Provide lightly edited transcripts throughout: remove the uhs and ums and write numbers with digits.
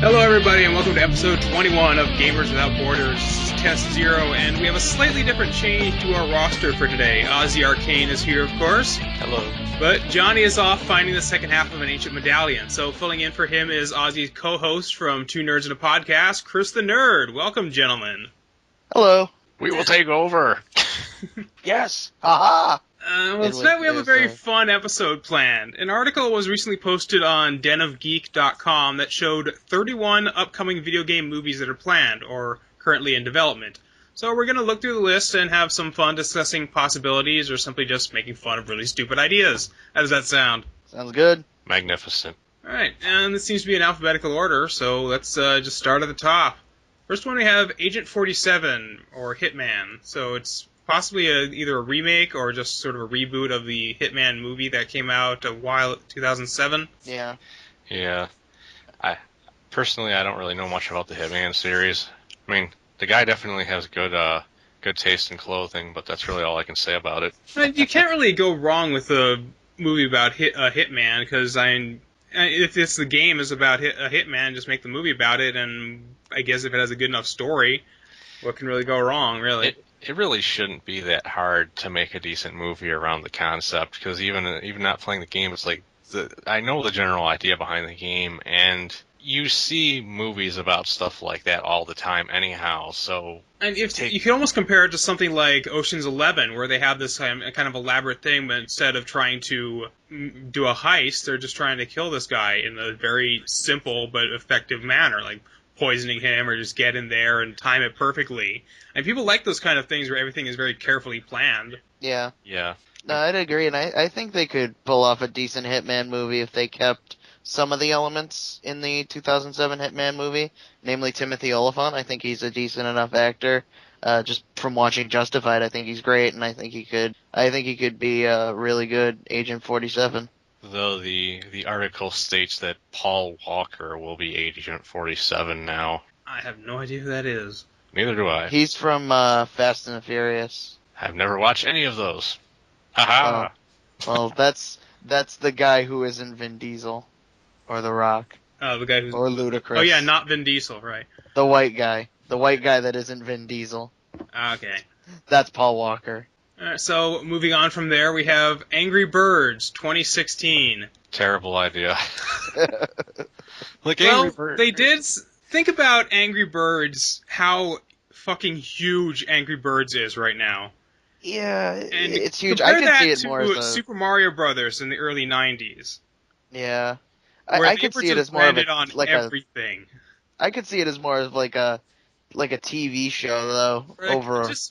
Hello everybody and welcome to episode 21 of Gamers Without Borders, TestZero, and we have a slightly different change to our roster for today. Ozzie Arcane is here, of course. Hello. But Johnny is off finding the second half of an ancient medallion, so filling in for him is Ozzie's co-host from Two Nerds and a Podcast, Chris the Nerd. Welcome, gentlemen. Hello. We will take over. Yes. Haha. Tonight we have a very fun episode planned. An article was recently posted on denofgeek.com that showed 31 upcoming video game movies that are planned or currently in development. So we're going to look through the list and have some fun discussing possibilities or simply just making fun of really stupid ideas. How does that sound? Sounds good. Magnificent. Alright, and this seems to be in alphabetical order, so let's just start at the top. First one we have Agent 47, or Hitman. So it's possibly either a remake or just sort of a reboot of the Hitman movie that came out a while, 2007. Yeah. Yeah. I don't really know much about the Hitman series. I mean, the guy definitely has good taste in clothing, but that's really all I can say about it. You can't really go wrong with a movie about Hitman, because if the game is about a Hitman, just make the movie about it, and I guess if it has a good enough story, what can really go wrong, really? It really shouldn't be that hard to make a decent movie around the concept, because even not playing the game, it's like, I know the general idea behind the game, and you see movies about stuff like that all the time anyhow, so... And you can almost compare it to something like Ocean's 11, where they have this kind of elaborate thing, but instead of trying to do a heist, they're just trying to kill this guy in a very simple but effective manner, like poisoning him or just get in there and time it perfectly. And people like those kind of things where everything is very carefully planned. Yeah. Yeah. No, I'd agree, and I think they could pull off a decent Hitman movie if they kept some of the elements in the 2007 Hitman movie, namely Timothy Olyphant. I think he's a decent enough actor. Just from watching Justified, I think he's great, and I think he could be a really good Agent 47. Though the article states that Paul Walker will be Agent 47 now. I have no idea who that is. Neither do I. He's from Fast and the Furious. I've never watched any of those. Haha! Well, that's the guy who isn't Vin Diesel. Or The Rock. Oh, the guy who's... Or Ludacris. Oh yeah, not Vin Diesel, right. The white guy. The white guy that isn't Vin Diesel. Okay. That's Paul Walker. Alright, so moving on from there, we have Angry Birds 2016. Terrible idea. Angry Birds. They did... Think about Angry Birds, how fucking huge Angry Birds is right now. Yeah, and it's huge. I can see it more as Super Mario Brothers in the early 90s. Yeah. I could see it as more of everything. I could see it as more of like a TV show though,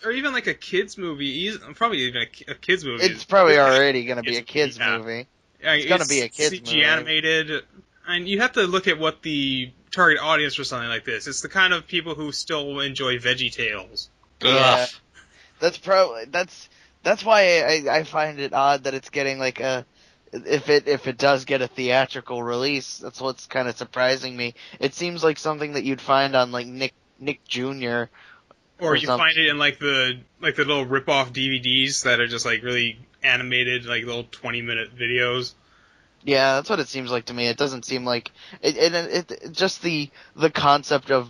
or even like a kids movie. Probably even a kids movie. It's probably already going to be a kids movie. It's going to be a kids CG movie. Animated, and you have to look at what the target audience for something like this. It's the kind of people who still enjoy VeggieTales. Yeah, that's why I find it odd that it's getting like a. If it does get a theatrical release, that's what's kind of surprising me. It seems like something that you'd find on like Nick Jr. Or you find it in like the little rip-off DVDs that are just like really animated, like little 20-minute videos. Yeah, that's what it seems like to me. It doesn't seem like it just the concept of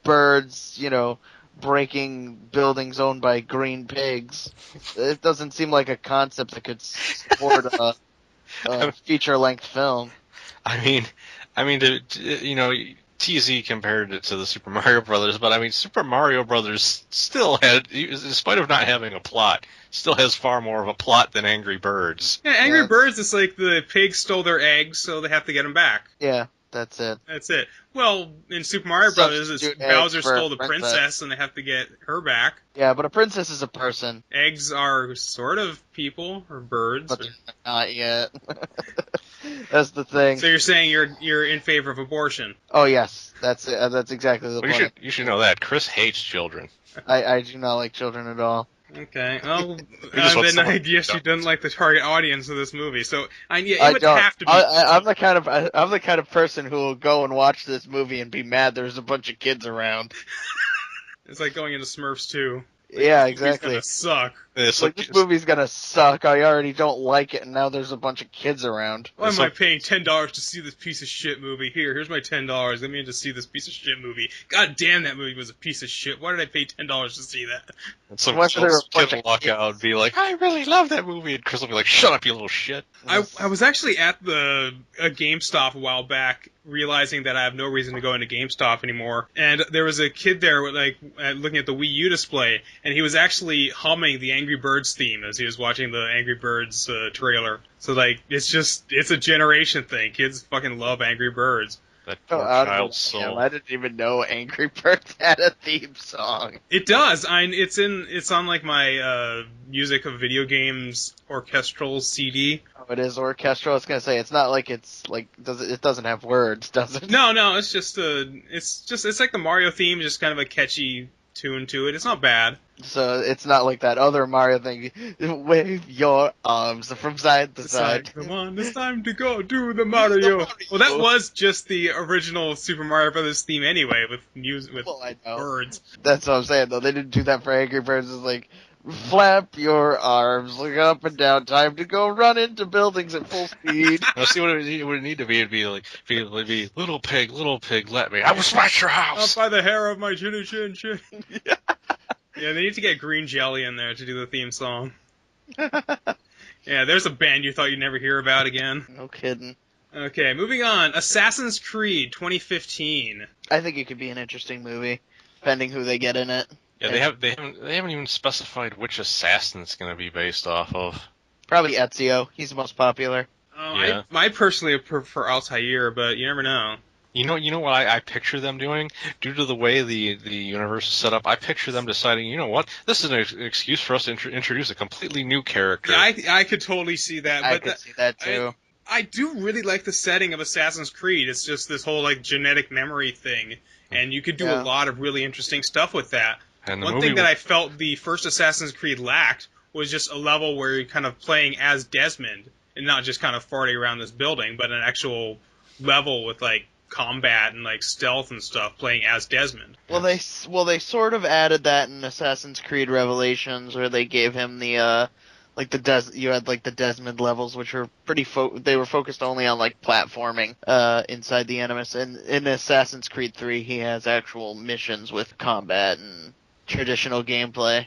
birds, breaking buildings owned by green pigs. It doesn't seem like a concept that could support a feature-length film. I mean, TZ compared it to the Super Mario Brothers, but I mean, Super Mario Brothers still had, in spite of not having a plot, still has far more of a plot than Angry Birds. Yeah, Angry Birds is like the pigs stole their eggs, so they have to get them back. Yeah, that's it. That's it. Well, in Super Mario Brothers, it's Bowser stole the princess, and they have to get her back. Yeah, but a princess is a person. Eggs are sort of people, or birds. But not yet. That's the thing. So you're saying you're in favor of abortion? Oh yes, that's exactly the point. You should know that Chris hates children. I do not like children at all. Okay, well, then I guess you didn't like the target audience of this movie. So it would have to be. I'm the kind of person who will go and watch this movie and be mad there's a bunch of kids around. It's like going into Smurfs 2. Yeah, It's exactly. gonna suck. It's Like, this movie's gonna suck. I already don't like it, and now there's a bunch of kids around. Why It's am I like- paying $10 to see this piece of shit movie? Here's my $10. Let me in to see this piece of shit movie. God damn, that movie was a piece of shit. Why did I pay $10 to see that? And some Why are there a kid bunch will of walk kids? out and be like, I really love that movie. And Chris will be like, shut up, you little shit. I was actually at a GameStop a while back, realizing that I have no reason to go into GameStop anymore. And there was a kid there, looking at the Wii U display, and he was actually humming the Angry Birds theme as he was watching the Angry Birds trailer. So, it's a generation thing. Kids fucking love Angry Birds. That So poor out of child's it, soul. I didn't even know Angry Birds had a theme song. It does. It's on like my music of video games orchestral CD. Oh, it is orchestral. I was gonna say it's not like it doesn't have words, does it? No, it's like the Mario theme, just kind of a catchy tune to it. It's not bad. So it's not like that other Mario thing. Wave your arms from side to side. Come on, it's time to go do the Mario. Well, that was just the original Super Mario Brothers theme anyway, with music, with Well, I know. words. That's what I'm saying though. They didn't do that for Angry Birds. It's like flap your arms, look up and down. Time to go run into buildings at full speed. Now, see what it would need to be. It'd be little pig, let me. I will smash your Up house. by the hair of my chinny chin chin. Yeah, they need to get Green Jelly in there to do the theme song. Yeah, there's a band you thought you'd never hear about again. No kidding. Okay, moving on. Assassin's Creed 2015. I think it could be an interesting movie, depending who they get in it. Yeah, they haven't even specified which assassin it's going to be based off of. Probably Ezio. He's the most popular. Oh, Yeah. I personally prefer Altair, but you never know. You know what I picture them doing? Due to the way the universe is set up, I picture them deciding, you know what, this is an excuse for us to introduce a completely new character. Yeah, I could totally see that. I But could see that too. I do really like the setting of Assassin's Creed. It's just this whole genetic memory thing, and you could do a lot of really interesting stuff with that. And the One movie thing that I felt the first Assassin's Creed lacked was just a level where you're kind of playing as Desmond, and not just kind of farting around this building, but an actual level with combat and stealth and stuff, playing as Desmond. Well, they sort of added that in Assassin's Creed Revelations, where they gave him the you had the Desmond levels, which were they were focused only on platforming inside the Animus. And in Assassin's Creed 3, he has actual missions with combat and traditional gameplay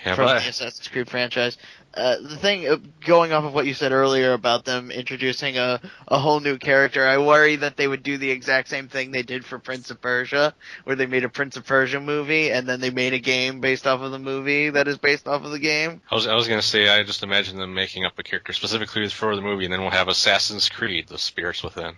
from the Assassin's Creed franchise. The thing, going off of what you said earlier about them introducing a whole new character, I worry that they would do the exact same thing they did for Prince of Persia, where they made a Prince of Persia movie, and then they made a game based off of the movie that is based off of the game. I was going to say, I just imagine them making up a character specifically for the movie, and then we'll have Assassin's Creed, The Spirits Within.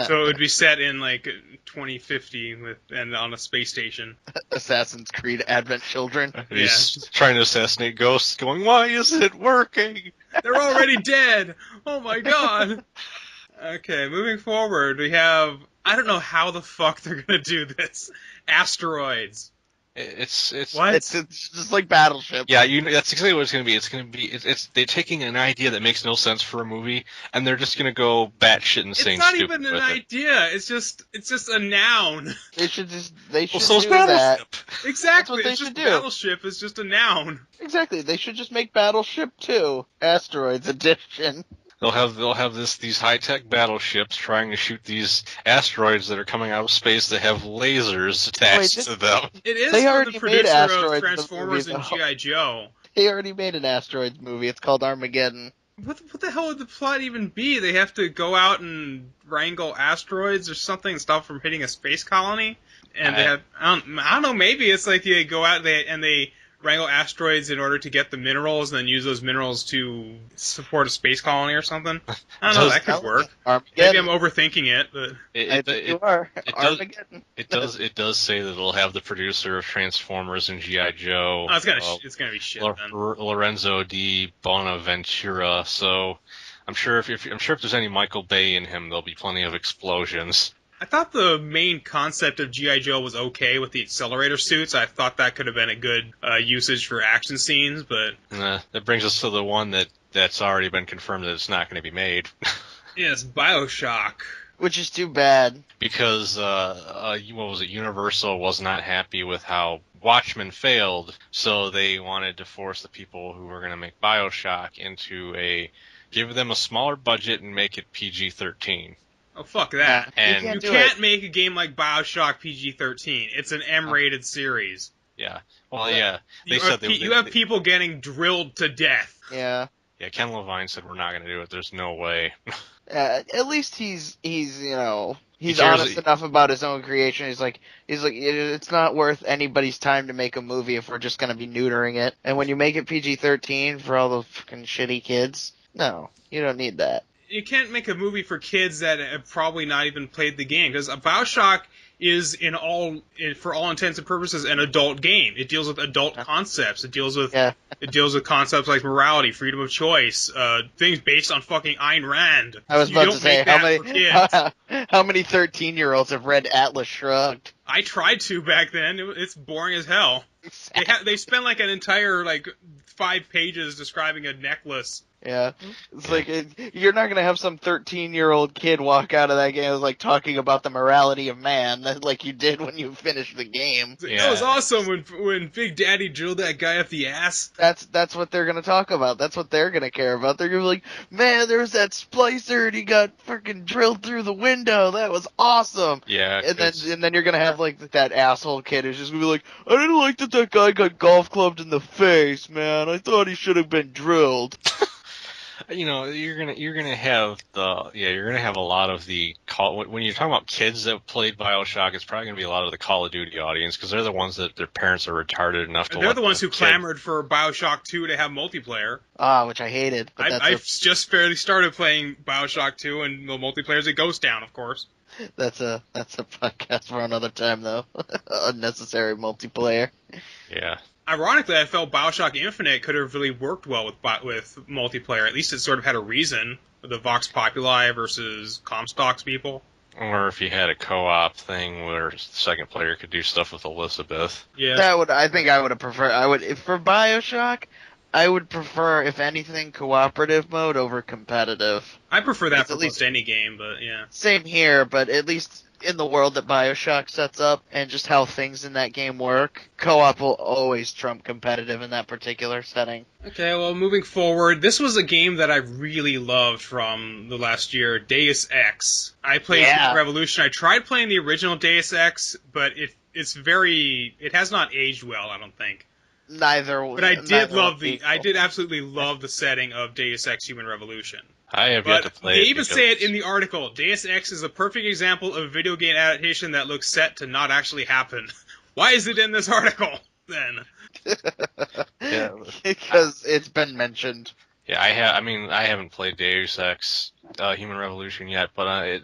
So it would be set in 2050 and on a space station. Assassin's Creed Advent Children. He's trying to assassinate ghosts, going, why isn't it working? They're already dead! Oh my god! Okay, moving forward, we have... I don't know how the fuck they're gonna do this. Asteroids. It's What? It's just like Battleship. Yeah, that's exactly what it's going to be. It's they're taking an idea that makes no sense for a movie, and they're just going to go batshit insane. It's not stupid even an with it. idea. It's just a noun. They should So do that. Exactly. they It's just should do. Battleship is just a noun. Exactly. They should just make Battleship 2 Asteroids Edition. They'll have these high-tech battleships trying to shoot these asteroids that are coming out of space that have lasers attached to them. It is They from already the made producer of Asteroids in the Transformers movie, and though. G.I. Joe. They already made an Asteroids movie. It's called Armageddon. What the hell would the plot even be? They have to go out and wrangle asteroids or something and stop from hitting a space colony? And they have... I don't know, maybe it's they go out and they wrangle asteroids in order to get the minerals and then use those minerals to support a space colony or something. I don't know, that could work. Maybe I'm overthinking it, but... I think you are. Armageddon. It does say that it'll have the producer of Transformers and G.I. Joe. Oh, it's gonna be shit then. Lorenzo di Bonaventura. So I'm sure if there's any Michael Bay in him, there'll be plenty of explosions. I thought the main concept of G.I. Joe was okay with the accelerator suits. I thought that could have been a good usage for action scenes, but... That brings us to the one that's already been confirmed that it's not going to be made. Yes, BioShock. Which is too bad. Because what was it? Universal was not happy with how Watchmen failed, so they wanted to force the people who were going to make BioShock into give them a smaller budget and make it PG-13. Oh, fuck Nah, that. And You can't make a game like BioShock PG-13. It's an M-rated series. Yeah. Well, yeah. You have people getting drilled to death. Yeah. Yeah, Ken Levine said we're not going to do it. There's no way. At least he's cares- honest enough about his own creation. He's like it's not worth anybody's time to make a movie if we're just gonna be neutering it. And when you make it PG-13 for all the fucking shitty kids, no, you don't need that. You can't make a movie for kids that have probably not even played the game, because BioShock is for all intents and purposes an adult game. It deals with adult concepts. It deals with concepts like morality, freedom of choice, things based on fucking Ayn Rand. I was about to say how many 13-year-olds have read Atlas Shrugged? I tried to back then. It's boring as hell. Exactly. They spent like an entire 5 pages describing a necklace. Yeah, it's like you're not gonna have some 13-year-old kid walk out of that game talking about the morality of man, like you did when you finished the game. Yeah. That was awesome when Big Daddy drilled that guy up the ass. That's what they're gonna talk about. That's what they're gonna care about. They're gonna be like, man, there was that splicer and he got freaking drilled through the window. That was awesome. Yeah, and then you're gonna have that asshole kid who's just gonna be like, I didn't like that guy got golf clubbed in the face, man. I thought he should have been drilled. You're gonna have a lot of when you're talking about kids that played BioShock, it's probably gonna be a lot of the Call of Duty audience, because they're the ones that their parents are retarded enough to. They're the ones who clamored for BioShock 2 to have multiplayer. Which I hated. But I've just barely started playing BioShock 2, and the multiplayer's a ghost town, of course. That's a podcast for another time, though. Unnecessary multiplayer. Yeah. Ironically, I felt BioShock Infinite could have really worked well with multiplayer. At least it sort of had a reason. The Vox Populi versus Comstocks people. Or if you had a co-op thing where the second player could do stuff with Elizabeth. Yeah. I think I would have preferred. For BioShock, I would prefer, if anything, cooperative mode over competitive. I prefer that for at least any game, but yeah. Same here, but at least in the world that BioShock sets up and just how things in that game work, co-op will always trump competitive in that particular setting. Okay, well, moving forward, this was a game that I really loved from the last year, Deus Ex. I played Revolution. I tried playing the original Deus Ex, but it has not aged well, I don't think. But I did absolutely love the setting of Deus Ex Human Revolution. I have yet to play it. They even say it in the article. Deus Ex is a perfect example of a video game adaptation that looks set to not actually happen. Why is it in this article, then? Because it's been mentioned. Yeah, I haven't played Deus Ex Human Revolution yet, but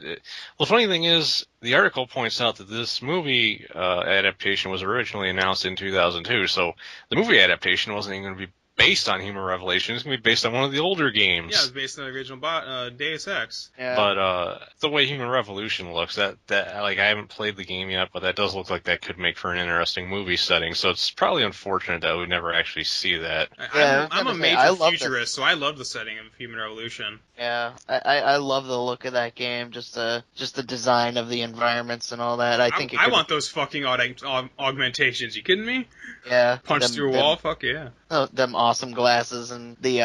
the funny thing is, the article points out that this movie adaptation was originally announced in 2002, so the movie adaptation wasn't even going to be based on Human Revelation. It's going to be based on one of the older games. Yeah, it's based on the original Deus Ex. Yeah. But the way Human Revolution looks, that I haven't played the game yet, but that does look like that could make for an interesting movie setting. So it's probably unfortunate that we never actually see that. I'm a major futurist, so I love the setting of Human Revolution. Yeah, I love the look of that game, just the design of the environments and all that. I want those fucking augmentations. You kidding me? Yeah. Punch through a wall? Fuck yeah. Oh, them awesome glasses and the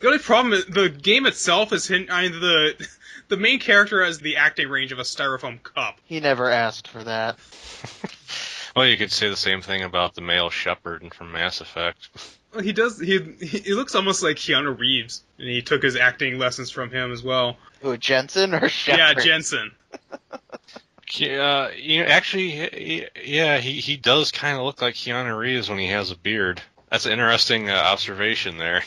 only problem is the game itself is the main character has the acting range of a styrofoam cup. He never asked for that. Well, you could say the same thing about the male Shepard from Mass Effect. Well, he does. He looks almost like Keanu Reeves, and he took his acting lessons from him as well. Who, Jensen or Shepard? Yeah, Jensen. Yeah, he does kind of look like Keanu Reeves when he has a beard. That's an interesting observation there.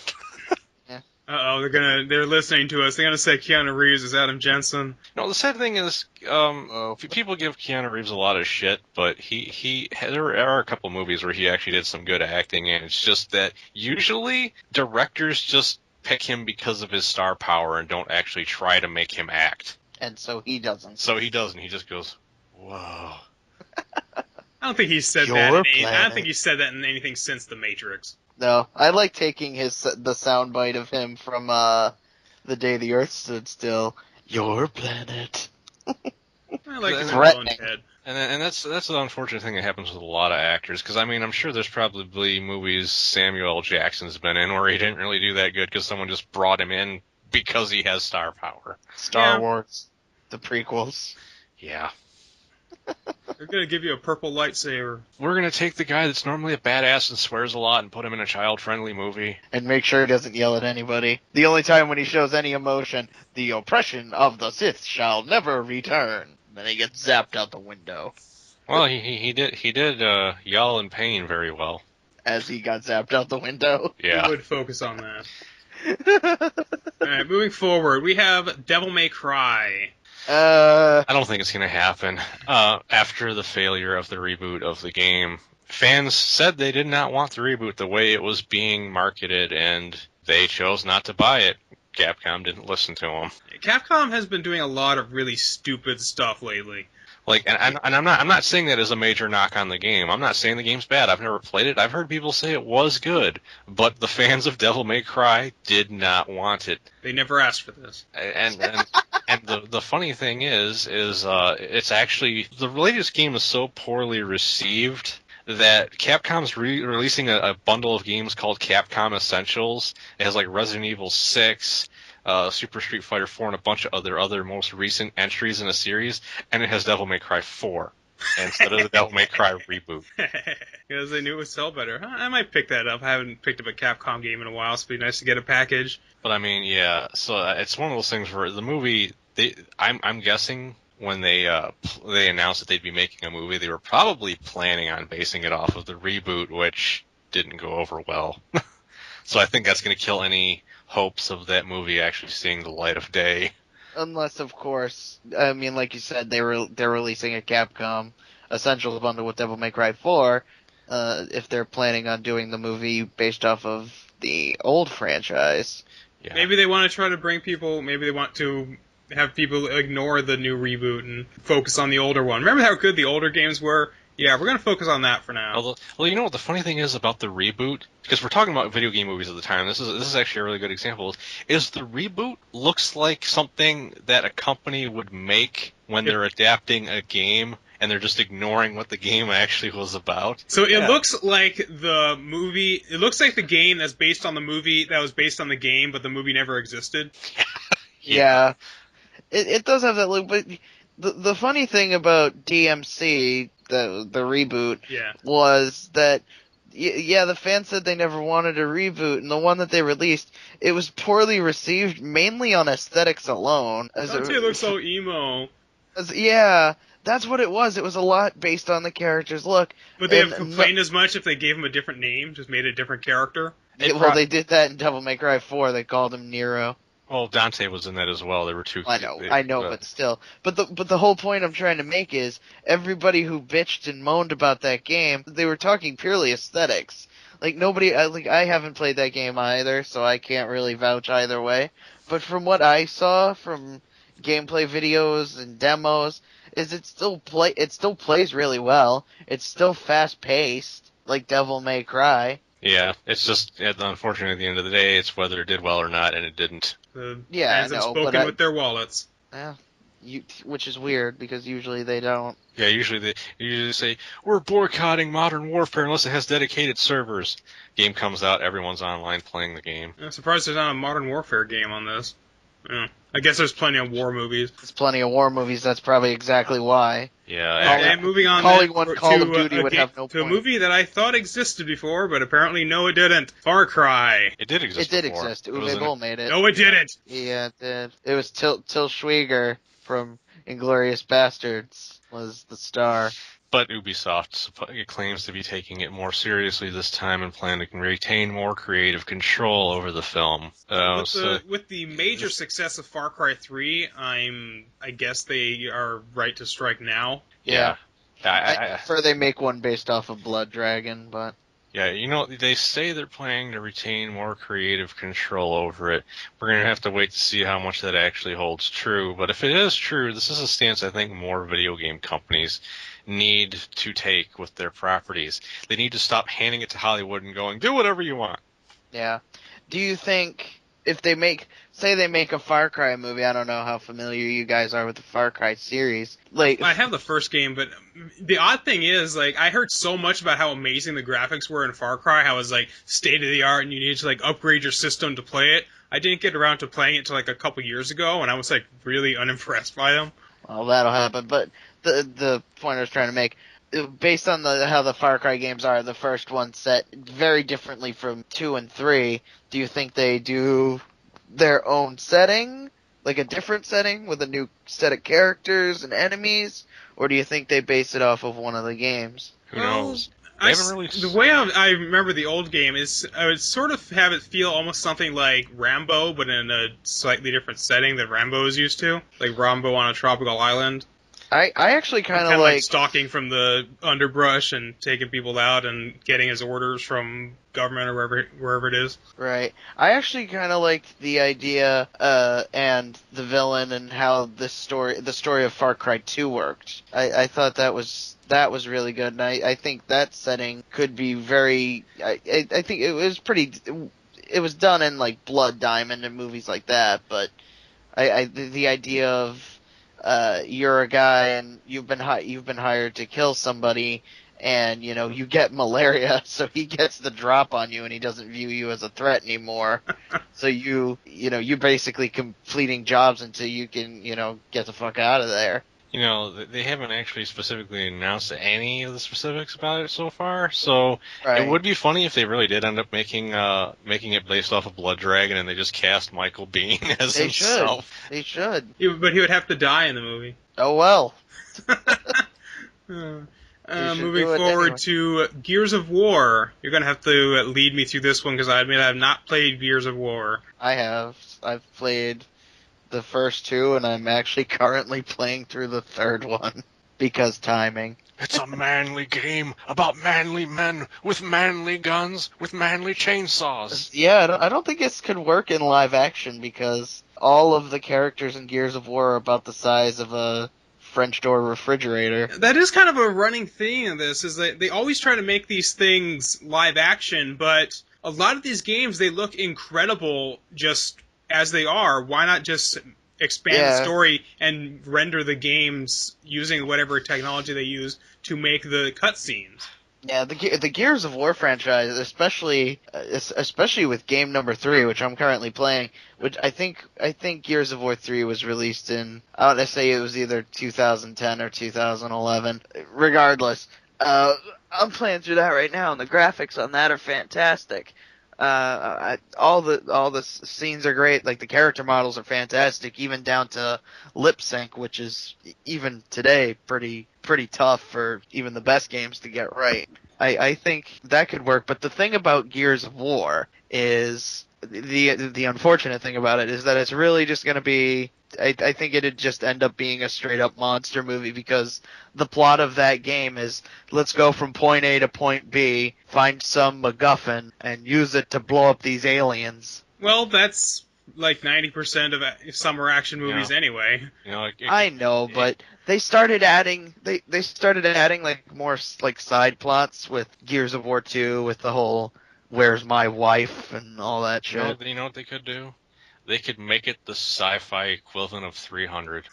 Uh-oh, they're listening to us. They're gonna say Keanu Reeves is Adam Jensen. No, the sad thing is, people give Keanu Reeves a lot of shit, but there are a couple movies where he actually did some good acting, and it's just that usually directors just pick him because of his star power and don't actually try to make him act. And so he doesn't. He just goes, whoa. I don't think he said that. I don't think he said that in anything since The Matrix. No, I like taking the soundbite of him from The Day the Earth Stood Still. Your planet. I like him in Bill and Threatening. Ted. And that's the unfortunate thing that happens with a lot of actors. Because I mean, I'm sure there's probably movies Samuel L. Jackson's been in where he didn't really do that good because someone just brought him in because he has star power. Star Yeah. Wars, the prequels. Yeah. They're gonna give you a purple lightsaber. We're gonna take the guy that's normally a badass and swears a lot and put him in a child-friendly movie. And make sure he doesn't yell at anybody. The only time when he shows any emotion, the oppression of the Sith shall never return. Then he gets zapped out the window Well, he did yell in pain very well. as he got zapped out the window. Yeah. We would focus on that. Alright, moving forward, we have Devil May Cry. I don't think it's going to happen. After the failure of the reboot of the game, fans said they did not want the reboot the way it was being marketed, and they chose not to buy it. Capcom didn't listen to them. Capcom has been doing a lot of really stupid stuff lately. Like, and I'm not saying that as a major knock on the game. I'm not saying the game's bad. I've never played it. I've heard people say it was good, but the fans of Devil May Cry did not want it. They never asked for this. And the funny thing is it's actually the latest game is so poorly received that Capcom's releasing a bundle of games called Capcom Essentials. It has like Resident Evil 6, Super Street Fighter 4, and a bunch of other most recent entries in a series, and it has Devil May Cry 4 instead of the Devil May Cry reboot. Because they knew it would sell better. I might pick that up. I haven't picked up a Capcom game in a while, so it'd be nice to get a package. But I mean, yeah, so it's one of those things where the movie, I'm guessing when they announced that they'd be making a movie, they were probably planning on basing it off of the reboot, which didn't go over well. So I think that's going to kill any hopes of that movie actually seeing the light of day. Unless, of course, I mean, like you said, they're releasing a Capcom Essentials bundle with Devil May Cry 4. If they're planning on doing the movie based off of the old franchise. Yeah. Maybe they want to try to bring people, maybe they want to have people ignore the new reboot and focus on the older one. Remember how good the older games were? Yeah, we're going to focus on that for now. Well, you know what the funny thing is about the reboot? Because we're talking about video game movies at the time. This is actually a really good example. Is the reboot looks like something that a company would make when they're adapting a game, and they're just ignoring what the game actually was about. So it looks like the movie. It looks like the game that's based on the movie that was based on the game, but the movie never existed. Yeah. It does have that look, but the funny thing about DMC, the reboot, was that the fans said they never wanted a reboot, and the one that they released, it was poorly received, mainly on aesthetics alone. It looks so emo. Yeah, that's what it was. It was a lot based on the character's look. Would they have complained as much if they gave him a different name, just made a different character? They did that in Devil May Cry 4. They called him Nero. Well, Dante was in that as well. There were two. I know, but still. But the whole point I'm trying to make is everybody who bitched and moaned about that game, they were talking purely aesthetics. Like nobody, I haven't played that game either, so I can't really vouch either way. But from what I saw from gameplay videos and demos, is it still plays really well. It's still fast paced, like Devil May Cry. Yeah, it's just unfortunately at the end of the day, it's whether it did well or not, and it didn't. The fans have spoken with their wallets. Yeah, which is weird because usually they don't. Yeah, usually they say we're boycotting Modern Warfare unless it has dedicated servers. Game comes out, everyone's online playing the game. I'm surprised there's not a Modern Warfare game on this. Yeah. I guess there's plenty of war movies. There's plenty of war movies. That's probably exactly why. Yeah. And moving on Calling one Call of Duty would have no point. To a movie that I thought existed before, but apparently no, it didn't. Far Cry. It did exist. It did before. exist. Uwe Boll made it. No, it didn't. Yeah, it did. It was Til Schweiger from Inglourious Bastards was the star. But Ubisoft claims to be taking it more seriously this time and plan to retain more creative control over the film. With the major success of Far Cry 3, I guess they are right to strike now. Yeah. I prefer they make one based off of Blood Dragon, but... Yeah, they say they're planning to retain more creative control over it. We're going to have to wait to see how much that actually holds true. But if it is true, this is a stance I think more video game companies need to take with their properties. They need to stop handing it to Hollywood and going, do whatever you want. Yeah. Do you think if they make, say they make a Far Cry movie, I don't know how familiar you guys are with the Far Cry series. Like, I have the first game, but the odd thing is, like, I heard so much about how amazing the graphics were in Far Cry, how it was, like, state of the art and you needed to, like, upgrade your system to play it. I didn't get around to playing it till, like, a couple years ago, and I was, like, really unimpressed by them. well, that'll happen. But the point I was trying to make, based on how the Far Cry games are, the first one set very differently from 2 and 3. Do you think they do their own setting, like a different setting with a new set of characters and enemies, or do you think they base it off of one of the games? Who knows? I, They haven't really. the way I remember the old game is I would sort of have it feel almost something like Rambo, but in a slightly different setting than Rambo is used to, like Rambo on a tropical island. I actually kind of Like like stalking from the underbrush and taking people out and getting his orders from government or wherever it is. right. I actually kind of liked the idea and the villain and how the story of Far Cry 2 worked. I thought that was really good, and I think that setting could be very. I think it was pretty. It was done in like Blood Diamond and movies like that, but the idea of you're a guy and you've been hired to kill somebody, and you get malaria, so he gets the drop on you and he doesn't view you as a threat anymore. So you're basically completing jobs until you can get the fuck out of there. They haven't actually specifically announced any of the specifics about it so far, so Right. it would be funny if they really did end up making it based off of Blood Dragon and they just cast Michael Biehn as They himself. They should. But he would have to die in the movie. Oh well. Moving do it forward anyway. to Gears of War. You're going to have to lead me through this one because I admit I have not played Gears of War. I've played the first two, and I'm actually currently playing through the third one because timing. It's a manly game about manly men with manly guns with manly chainsaws. Yeah, I don't think this could work in live action because all of the characters in Gears of War are about the size of a French door refrigerator. That is kind of a running theme in this, is that they always try to make these things live action, but a lot of these games, they look incredible just as they are. Why not just expand the story and render the games using whatever technology they use to make the cutscenes? Yeah, the Gears of War franchise, especially with game number 3, which I'm currently playing, which I think Gears of War 3 was released in, I want to say it was either 2010 or 2011. Regardless, I'm playing through that right now, and the graphics on that are fantastic. All the scenes are great. Like the character models are fantastic, even down to lip sync, which is even today pretty tough for even the best games to get right. I think that could work, but the thing about Gears of War is the unfortunate thing about it is that it's really just going to be. I think it'd just end up being a straight up monster movie because the plot of that game is let's go from point A to point B, find some MacGuffin, and use it to blow up these aliens. Well, that's like 90% of summer action movies anyway. I know, but they started adding like more like side plots with Gears of War 2 with the whole "Where's my wife" and all that shit. You know what they could do? They could make it the sci-fi equivalent of 300.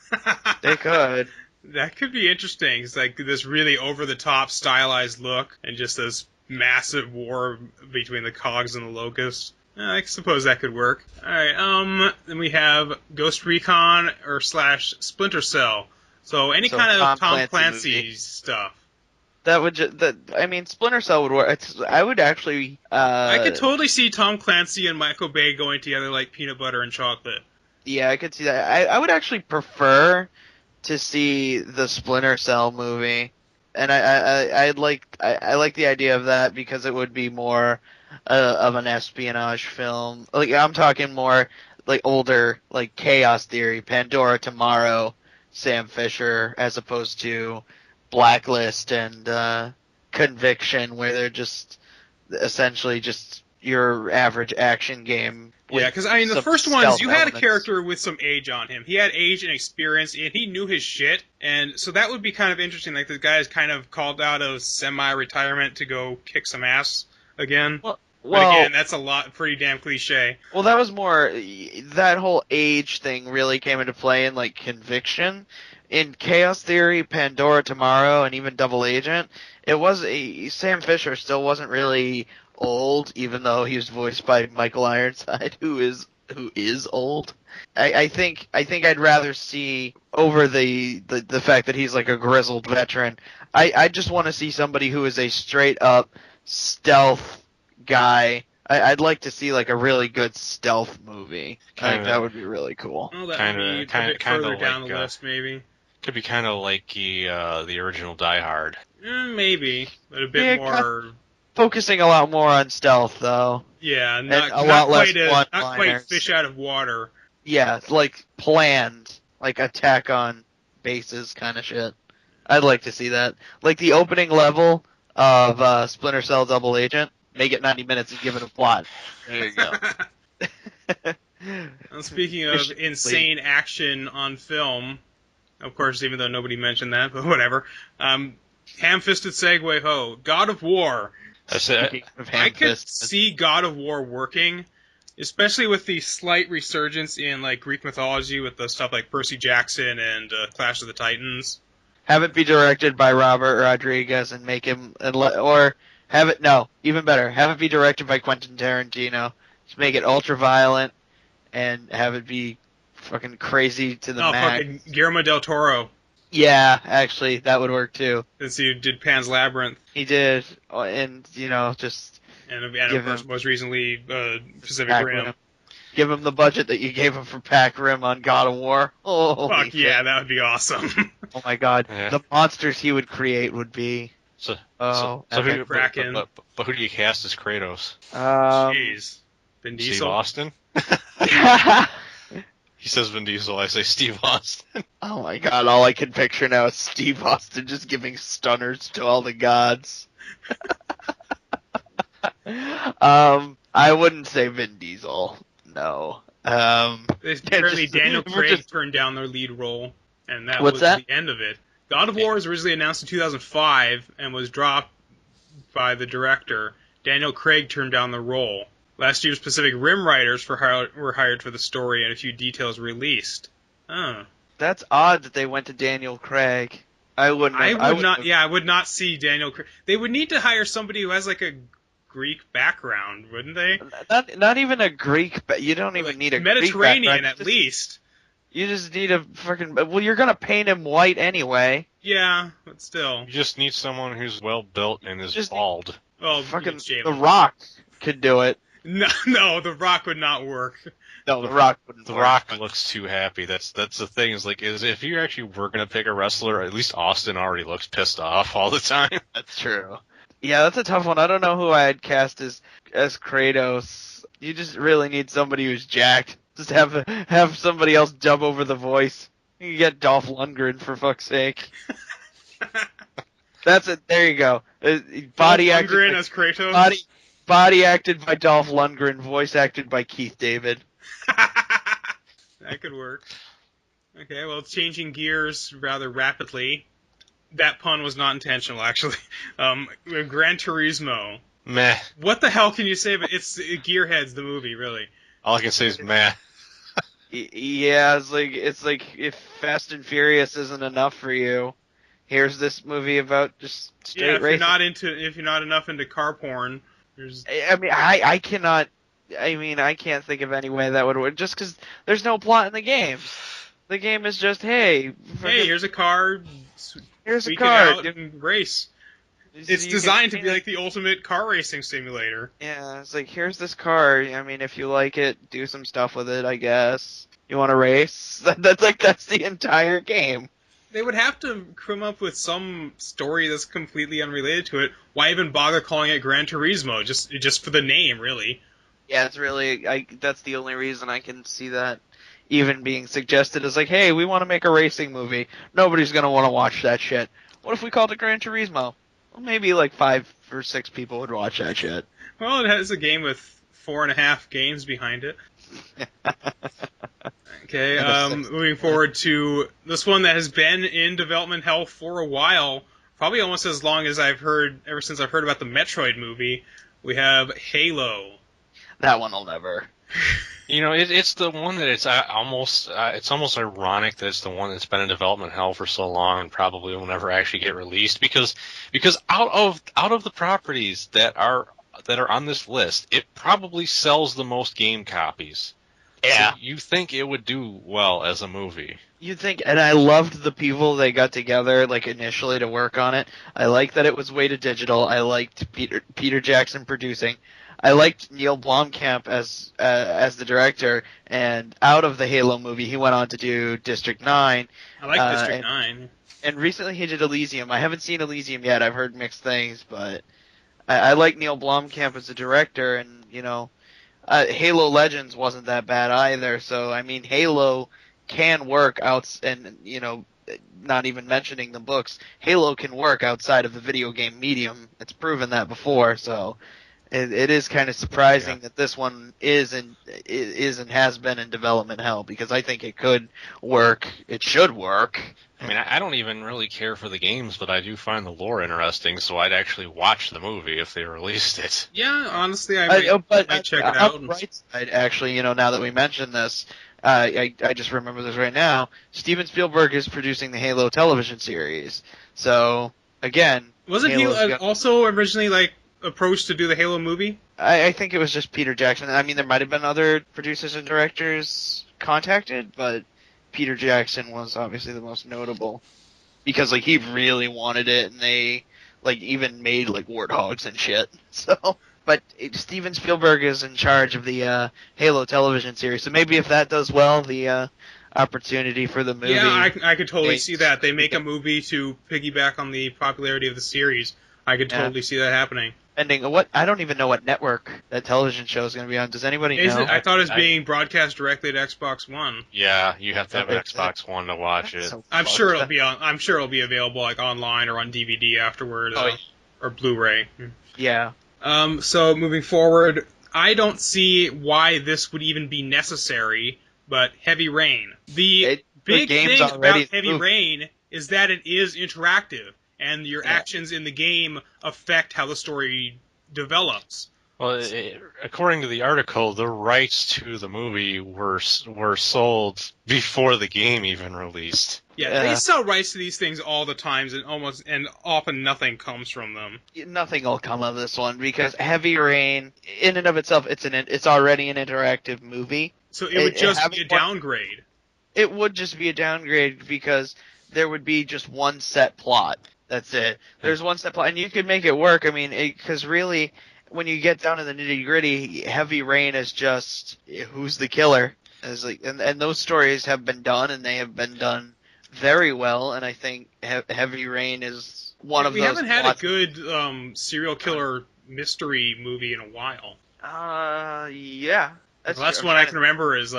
They could. That could be interesting. It's like this really over-the-top stylized look and just this massive war between the Cogs and the Locusts. I suppose that could work. Alright, then we have Ghost Recon or / Splinter Cell. So any kind of Tom Clancy stuff. That would Splinter Cell would work. I would actually. I could totally see Tom Clancy and Michael Bay going together like peanut butter and chocolate. Yeah, I could see that. I would actually prefer to see the Splinter Cell movie, and I like the idea of that because it would be more of an espionage film. Like I'm talking more like older, like Chaos Theory, Pandora Tomorrow, Sam Fisher, as opposed to Blacklist and Conviction, where they're just essentially just your average action game. Yeah, because I mean, the first ones, you had a character with some age on him. He had age and experience, and he knew his shit. And so that would be kind of interesting. Like, the guy is kind of called out of semi-retirement to go kick some ass again. But again, that's pretty damn cliche. Well, that was more, that whole age thing really came into play in, like, Conviction. In Chaos Theory, Pandora Tomorrow, and even Double Agent, Sam Fisher still wasn't really old, even though he was voiced by Michael Ironside, who is old. I think I'd rather see, over the fact that he's like a grizzled veteran, I just want to see somebody who is a straight up stealth guy. I'd like to see like a really good stealth movie. I think that would be really cool. Well, that would be a bit further down the list, maybe. Could be kind of like the original Die Hard. Maybe, but a bit more. Focusing a lot more on stealth, though. Yeah, not quite fish out of water. Yeah, like planned, like attack on bases kind of shit. I'd like to see that. Like the opening level of Splinter Cell Double Agent. Make it 90 minutes and give it a plot. There you go. Well, speaking of insane action on film, of course, even though nobody mentioned that, but whatever. Ham-fisted segue ho. God of War. I could see God of War working, especially with the slight resurgence in like Greek mythology with the stuff like Percy Jackson and Clash of the Titans. Have it be directed by Robert Rodriguez and make him, even better, have it be directed by Quentin Tarantino. Just make it ultra violent and have it be fucking crazy to the max. Fucking Guillermo del Toro. Yeah, actually, that would work too. Since he did Pan's Labyrinth. He did, and just... And of course, most recently, Pacific Rim. Give him the budget that you gave him for Pac Rim on God of War. Oh, fuck yeah, that would be awesome. Oh my god, the monsters he would create would be... So but who do you cast as Kratos? Jeez. Vin Diesel? Steve Austin? He says Vin Diesel, I say Steve Austin. Oh my god, all I can picture now is Steve Austin just giving stunners to all the gods. I wouldn't say Vin Diesel. No. Apparently Daniel Craig turned down their lead role, and that was the end of it. God of War was originally announced in 2005 and was dropped by the director. Daniel Craig turned down the role. Last year's Pacific Rim writers were hired for the story, and a few details released. Oh. That's odd that they went to Daniel Craig. I would not see Daniel Craig. They would need to hire somebody who has like a Greek background, wouldn't they? Not even a Greek, but you don't even need a Mediterranean Greek at least. You just need a fucking... Well, you're gonna paint him white anyway. Yeah, but still. You just need someone who's well built and is bald. Well, fucking The Rock could do it. No, The Rock would not work. No, The Rock wouldn't work. The Rock looks too happy. That's the thing. Is if you actually were gonna pick a wrestler, at least Austin already looks pissed off all the time. That's true. Yeah, that's a tough one. I don't know who I'd cast as Kratos. You just really need somebody who's jacked. Just have somebody else dub over the voice. You can get Dolph Lundgren, for fuck's sake. That's it. There you go. Body Dolph Lundgren as Kratos? Body acted by Dolph Lundgren, voice acted by Keith David. That could work. Okay, well, changing gears rather rapidly. That pun was not intentional, actually. Gran Turismo. Meh. What the hell can you say? But it's Gearheads, the movie, really. All I can say is meh. Yeah, it's like if Fast and Furious isn't enough for you, here's this movie about just straight racing. If you're not enough into car porn, I can't think of any way that would work. Just because there's no plot in the game. The game is just here's a car. Here's a car. Out and race. It's designed to be like the ultimate car racing simulator. Yeah, it's like, here's this car. I mean, if you like it, do some stuff with it, I guess. You want to race? That's the entire game. They would have to come up with some story that's completely unrelated to it. Why even bother calling it Gran Turismo? Just for the name, really. Yeah, it's really... that's the only reason I can see that even being suggested is like, hey, we want to make a racing movie. Nobody's going to want to watch that shit. What if we called it Gran Turismo? Well, maybe like 5 or 6 people would watch that shit. Well, it has a game with 4.5 games behind it. Okay, moving forward to this one that has been in development hell for a while, probably almost as long as ever since I've heard about the Metroid movie. We have Halo. That one will never. It's the one that it's almost ironic that it's the one that's been in development hell for so long and probably will never actually get released because out of the properties that are on this list, it probably sells the most game copies. Yeah. So you think it would do well as a movie? You'd think, and I loved the people they got together, like, initially to work on it. I liked that it was way to digital. I liked Peter Jackson producing. I liked Neil Blomkamp as the director, and out of the Halo movie, he went on to do District 9. I like District and, 9. And recently he did Elysium. I haven't seen Elysium yet. I've heard mixed things, but I like Neil Blomkamp as the director, and, Halo Legends wasn't that bad either. So, I mean, Halo can work out, and, not even mentioning the books, Halo can work outside of the video game medium. It's proven that before, so it is kind of surprising that this one is and has been in development hell, because I think it could work. It should work. I mean, I don't even really care for the games, but I do find the lore interesting, so I'd actually watch the movie if they released it. Yeah, honestly, I might check it out. On the right side, actually, now that we mentioned this, I just remember this right now. Steven Spielberg is producing the Halo television series. So, again... Wasn't he also originally, approached to do the Halo movie? I think it was just Peter Jackson. I mean, there might have been other producers and directors contacted, but Peter Jackson was obviously the most notable. Because, he really wanted it, and they, even made, warthogs and shit. So... But Steven Spielberg is in charge of the Halo television series, so maybe if that does well, the opportunity for the movie... Yeah, I could totally see that. They make a movie to piggyback on the popularity of the series. I could totally see that happening. I don't even know what network that television show is going to be on. Does anybody know? I thought it was being broadcast directly to Xbox One. Yeah, you have to have an Xbox One to watch it. I'm sure it'll be available online or on DVD afterward, or Blu-ray. Yeah. So moving forward, I don't see why this would even be necessary, but Heavy Rain. The big thing about Heavy Rain is that it is interactive, and your actions in the game affect how the story develops. Well, according to the article, the rights to the movie were sold before the game even released. Yeah, they sell rights to these things all the time, and often nothing comes from them. Nothing will come of this one, because Heavy Rain, in and of itself, it's already an interactive movie. So it would just be a downgrade. It would just be a downgrade, because there would be just one set plot. That's it. There's one set plot, and you could make it work. I mean, because really, when you get down to the nitty gritty, Heavy Rain is just who's the killer. And those stories have been done, and they have been done very well. And I think Heavy Rain is one of those. We haven't had a good serial killer mystery movie in a while. Yeah. The last one I can remember is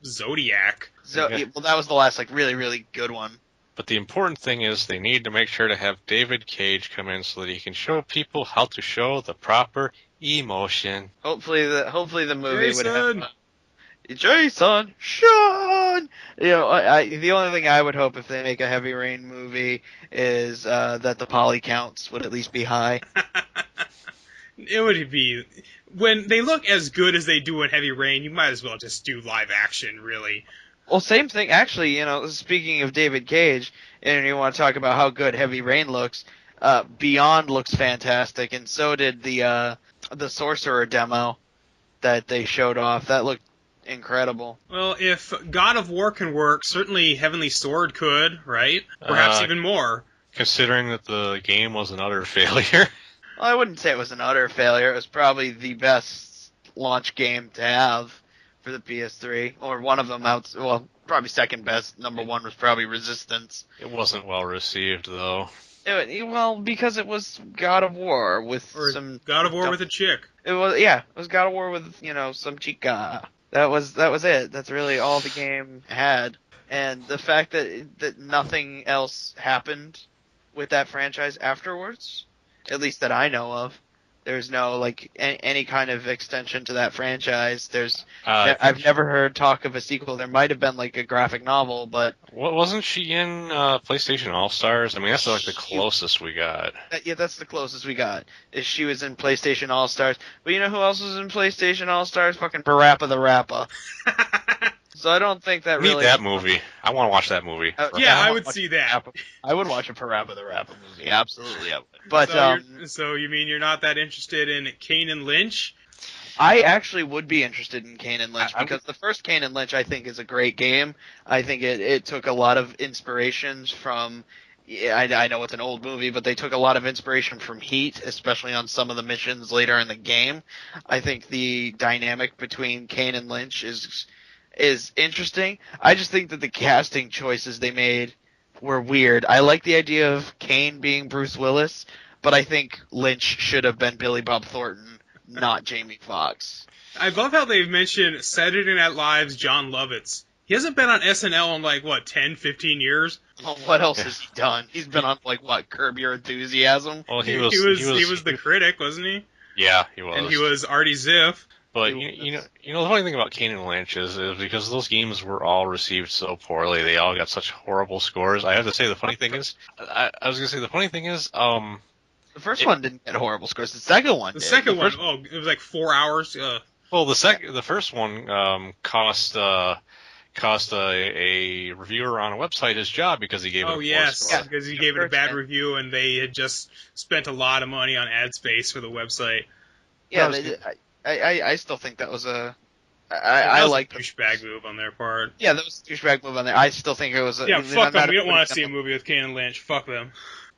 Zodiac. Well, that was the last really, really good one. But the important thing is they need to make sure to have David Cage come in so that he can show people how to show the proper emotion. Hopefully the movie Jason. would have Jason, Sean. The only thing I would hope if they make a Heavy Rain movie is that the poly counts would at least be high. It would be when they look as good as they do in Heavy Rain. You might as well just do live action, really. Well, same thing. Actually, speaking of David Cage, and you want to talk about how good Heavy Rain looks, Beyond looks fantastic, and so did the Sorcerer demo that they showed off. That looked incredible. Well, if God of War can work, certainly Heavenly Sword could, right? Perhaps even more. Considering that the game was an utter failure. Well, I wouldn't say it was an utter failure. It was probably the best launch game to have for the PS3, or one of them probably second best. Number one was probably Resistance. It wasn't well received, though. Because it was God of War with God of War with a chick. It was God of War with some chica. That was it. That's really all the game had, and the fact that nothing else happened with that franchise afterwards, at least that I know of. There's no like any kind of extension to that franchise. I I've think, never heard talk of a sequel. There might have been like a graphic novel, but wasn't she in PlayStation All Stars? I mean, that's like the she, closest we got. yeah, that's the closest we got. Is she was in PlayStation All Stars. But you know who else was in PlayStation All Stars? Fucking Parappa the Rapper. So I don't think that Need really that counts. movie. I want to watch that movie. Yeah, I want would to watch see that. I would watch a Parappa the Rapper movie. Absolutely, I would. But So you mean you're not that interested in Kane and Lynch? I actually would be interested in Kane and Lynch I- because the first Kane and Lynch I think is a great game. I think it took a lot of inspirations from. Yeah, I know it's an old movie, but they took a lot of inspiration from Heat, especially on some of the missions later in the game. I think the dynamic between Kane and Lynch is interesting. I just think that the casting choices they made were weird. I like the idea of Kane being Bruce Willis, but I think Lynch should have been Billy Bob Thornton, not Jamie Foxx. I love how they've mentioned Saturday Night Live's John Lovitz. He hasn't been on SNL in like, what, 10, 15 years? Well, what else has he done? He's been on like what, Curb Your Enthusiasm? Well, He was the critic, wasn't he? Yeah, he was. And he was Artie Ziff. But you know the funny thing about Kane and Lynch is because those games were all received so poorly, they all got such horrible scores. I have to say the funny thing is, I was gonna say the funny thing is, The first one didn't get horrible scores. The second one The did. second one, it was like 4 hours. well, the first one cost a reviewer on a website his job because he gave it a 4 star. Because he gave it a bad Yeah. review and they had just spent a lot of money on ad space for the website. Yeah, That was I still think that was a. That I was like a douchebag move on their part. Yeah, that was a douchebag move on there. I still think it was. Yeah, fuck them. We don't want to see a movie with Kane and Lynch. Fuck them.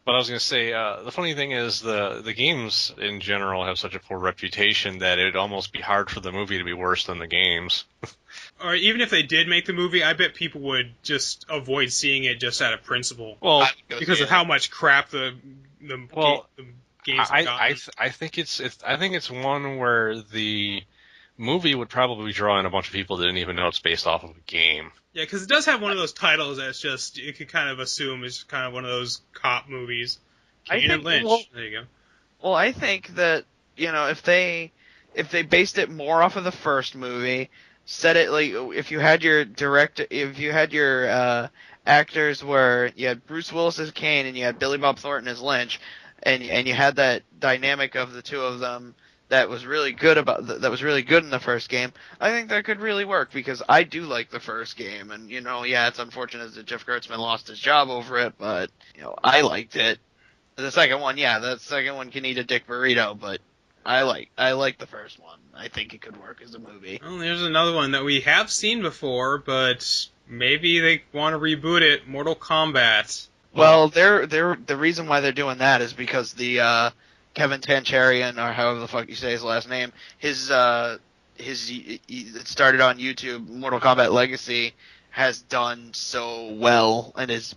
But I was going to say, the funny thing is the games in general have such a poor reputation that it'd almost be hard for the movie to be worse than the games. Or even if they did make the movie, I bet people would just avoid seeing it just out of principle. Well, Because of how much crap the games have gotten. I think it's one where the movie would probably draw in a bunch of people that didn't even know it's based off of a game. Yeah, because it does have one of those titles that's just, you could kind of assume is kind of one of those cop movies. Kane and Lynch. There you go. Well, I think that, if they based it more off of the first movie, said it like, if you had your actors where you had Bruce Willis as Kane and you had Billy Bob Thornton as Lynch, and you had that dynamic of the two of them that was really good in the first game, I think that could really work because I do like the first game, and it's unfortunate that Jeff Gertzman lost his job over it, but I liked it. The second one can eat a dick burrito, but I like the first one. I think it could work as a movie. Well, there's another one that we have seen before, but maybe they want to reboot it. Mortal Kombat. Well, the reason why they're doing that is because the Kevin Tancharian, or however the fuck you say his last name, it started on YouTube. Mortal Kombat Legacy has done so well and is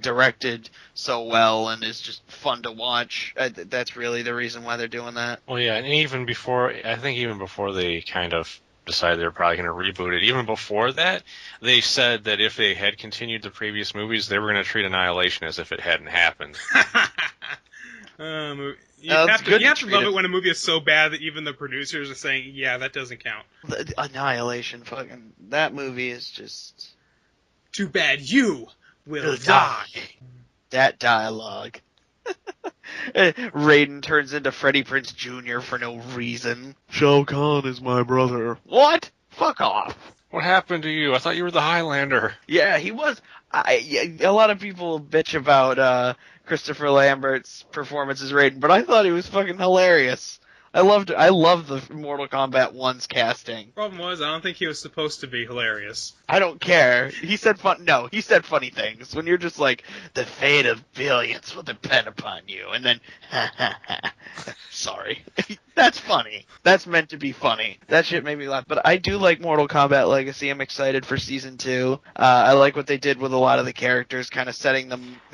directed so well and is just fun to watch. That's really the reason why they're doing that. Well, yeah, and even before they kind of decided they were probably going to reboot it, even before that, they said that if they had continued the previous movies, they were going to treat Annihilation as if it hadn't happened. You have to love it when a movie is so bad that even the producers are saying, yeah, that doesn't count. The Annihilation, that movie is just... Too bad you will die. That dialogue. Raiden turns into Freddie Prinze Jr. for no reason. Shao Kahn is my brother. What? Fuck off. What happened to you? I thought you were the Highlander. Yeah, he was. A lot of people bitch about Christopher Lambert's performance as Raiden, but I thought he was fucking hilarious. I loved the Mortal Kombat 1's casting. Problem was, I don't think he was supposed to be hilarious. I don't care. He said funny things. When you're just like, the fate of billions will depend upon you, and then, sorry. That's funny. That's meant to be funny. That shit made me laugh. But I do like Mortal Kombat Legacy. I'm excited for Season 2. I like what they did with a lot of the characters, kind of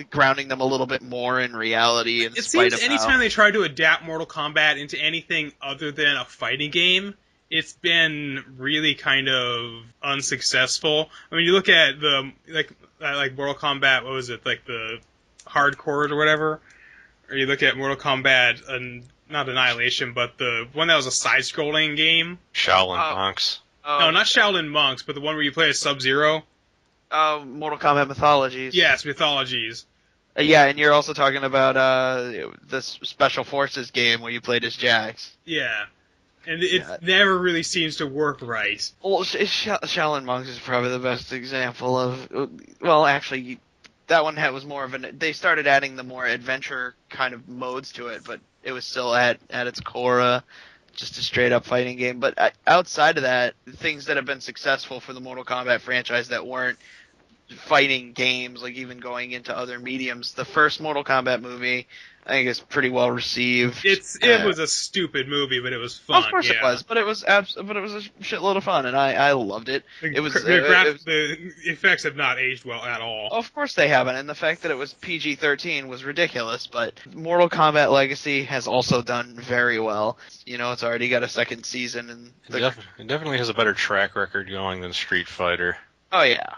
grounding them a little bit more in reality. It seems anytime they try to adapt Mortal Kombat into anything other than a fighting game, it's been really kind of unsuccessful. I mean, you look at the like Mortal Kombat, what was it, like the hardcore or whatever, or you look at Mortal Kombat and not Annihilation, but the one that was a side-scrolling game. Shaolin Monks. No, not Shaolin Monks, but the one where you play as Sub-Zero. Mortal Kombat Mythologies. Yes, Mythologies. Yeah, and you're also talking about the Special Forces game where you played as Jax. Yeah. And it never really seems to work right. Well, Shaolin Monks is probably the best example of... Well, actually, that one was more of an... They started adding the more adventure kind of modes to it, but it was still at its core just a straight-up fighting game. But outside of that, things that have been successful for the Mortal Kombat franchise that weren't fighting games, like even going into other mediums, the first Mortal Kombat movie, I think, is pretty well received. It was a stupid movie, but it was fun. Of course it was, but it was a shitload of fun, and I loved it. The effects have not aged well at all. Of course they haven't, and the fact that it was PG-13 was ridiculous. But Mortal Kombat Legacy has also done very well. You know, it's already got a second season, and it definitely has a better track record going than Street Fighter. Oh yeah.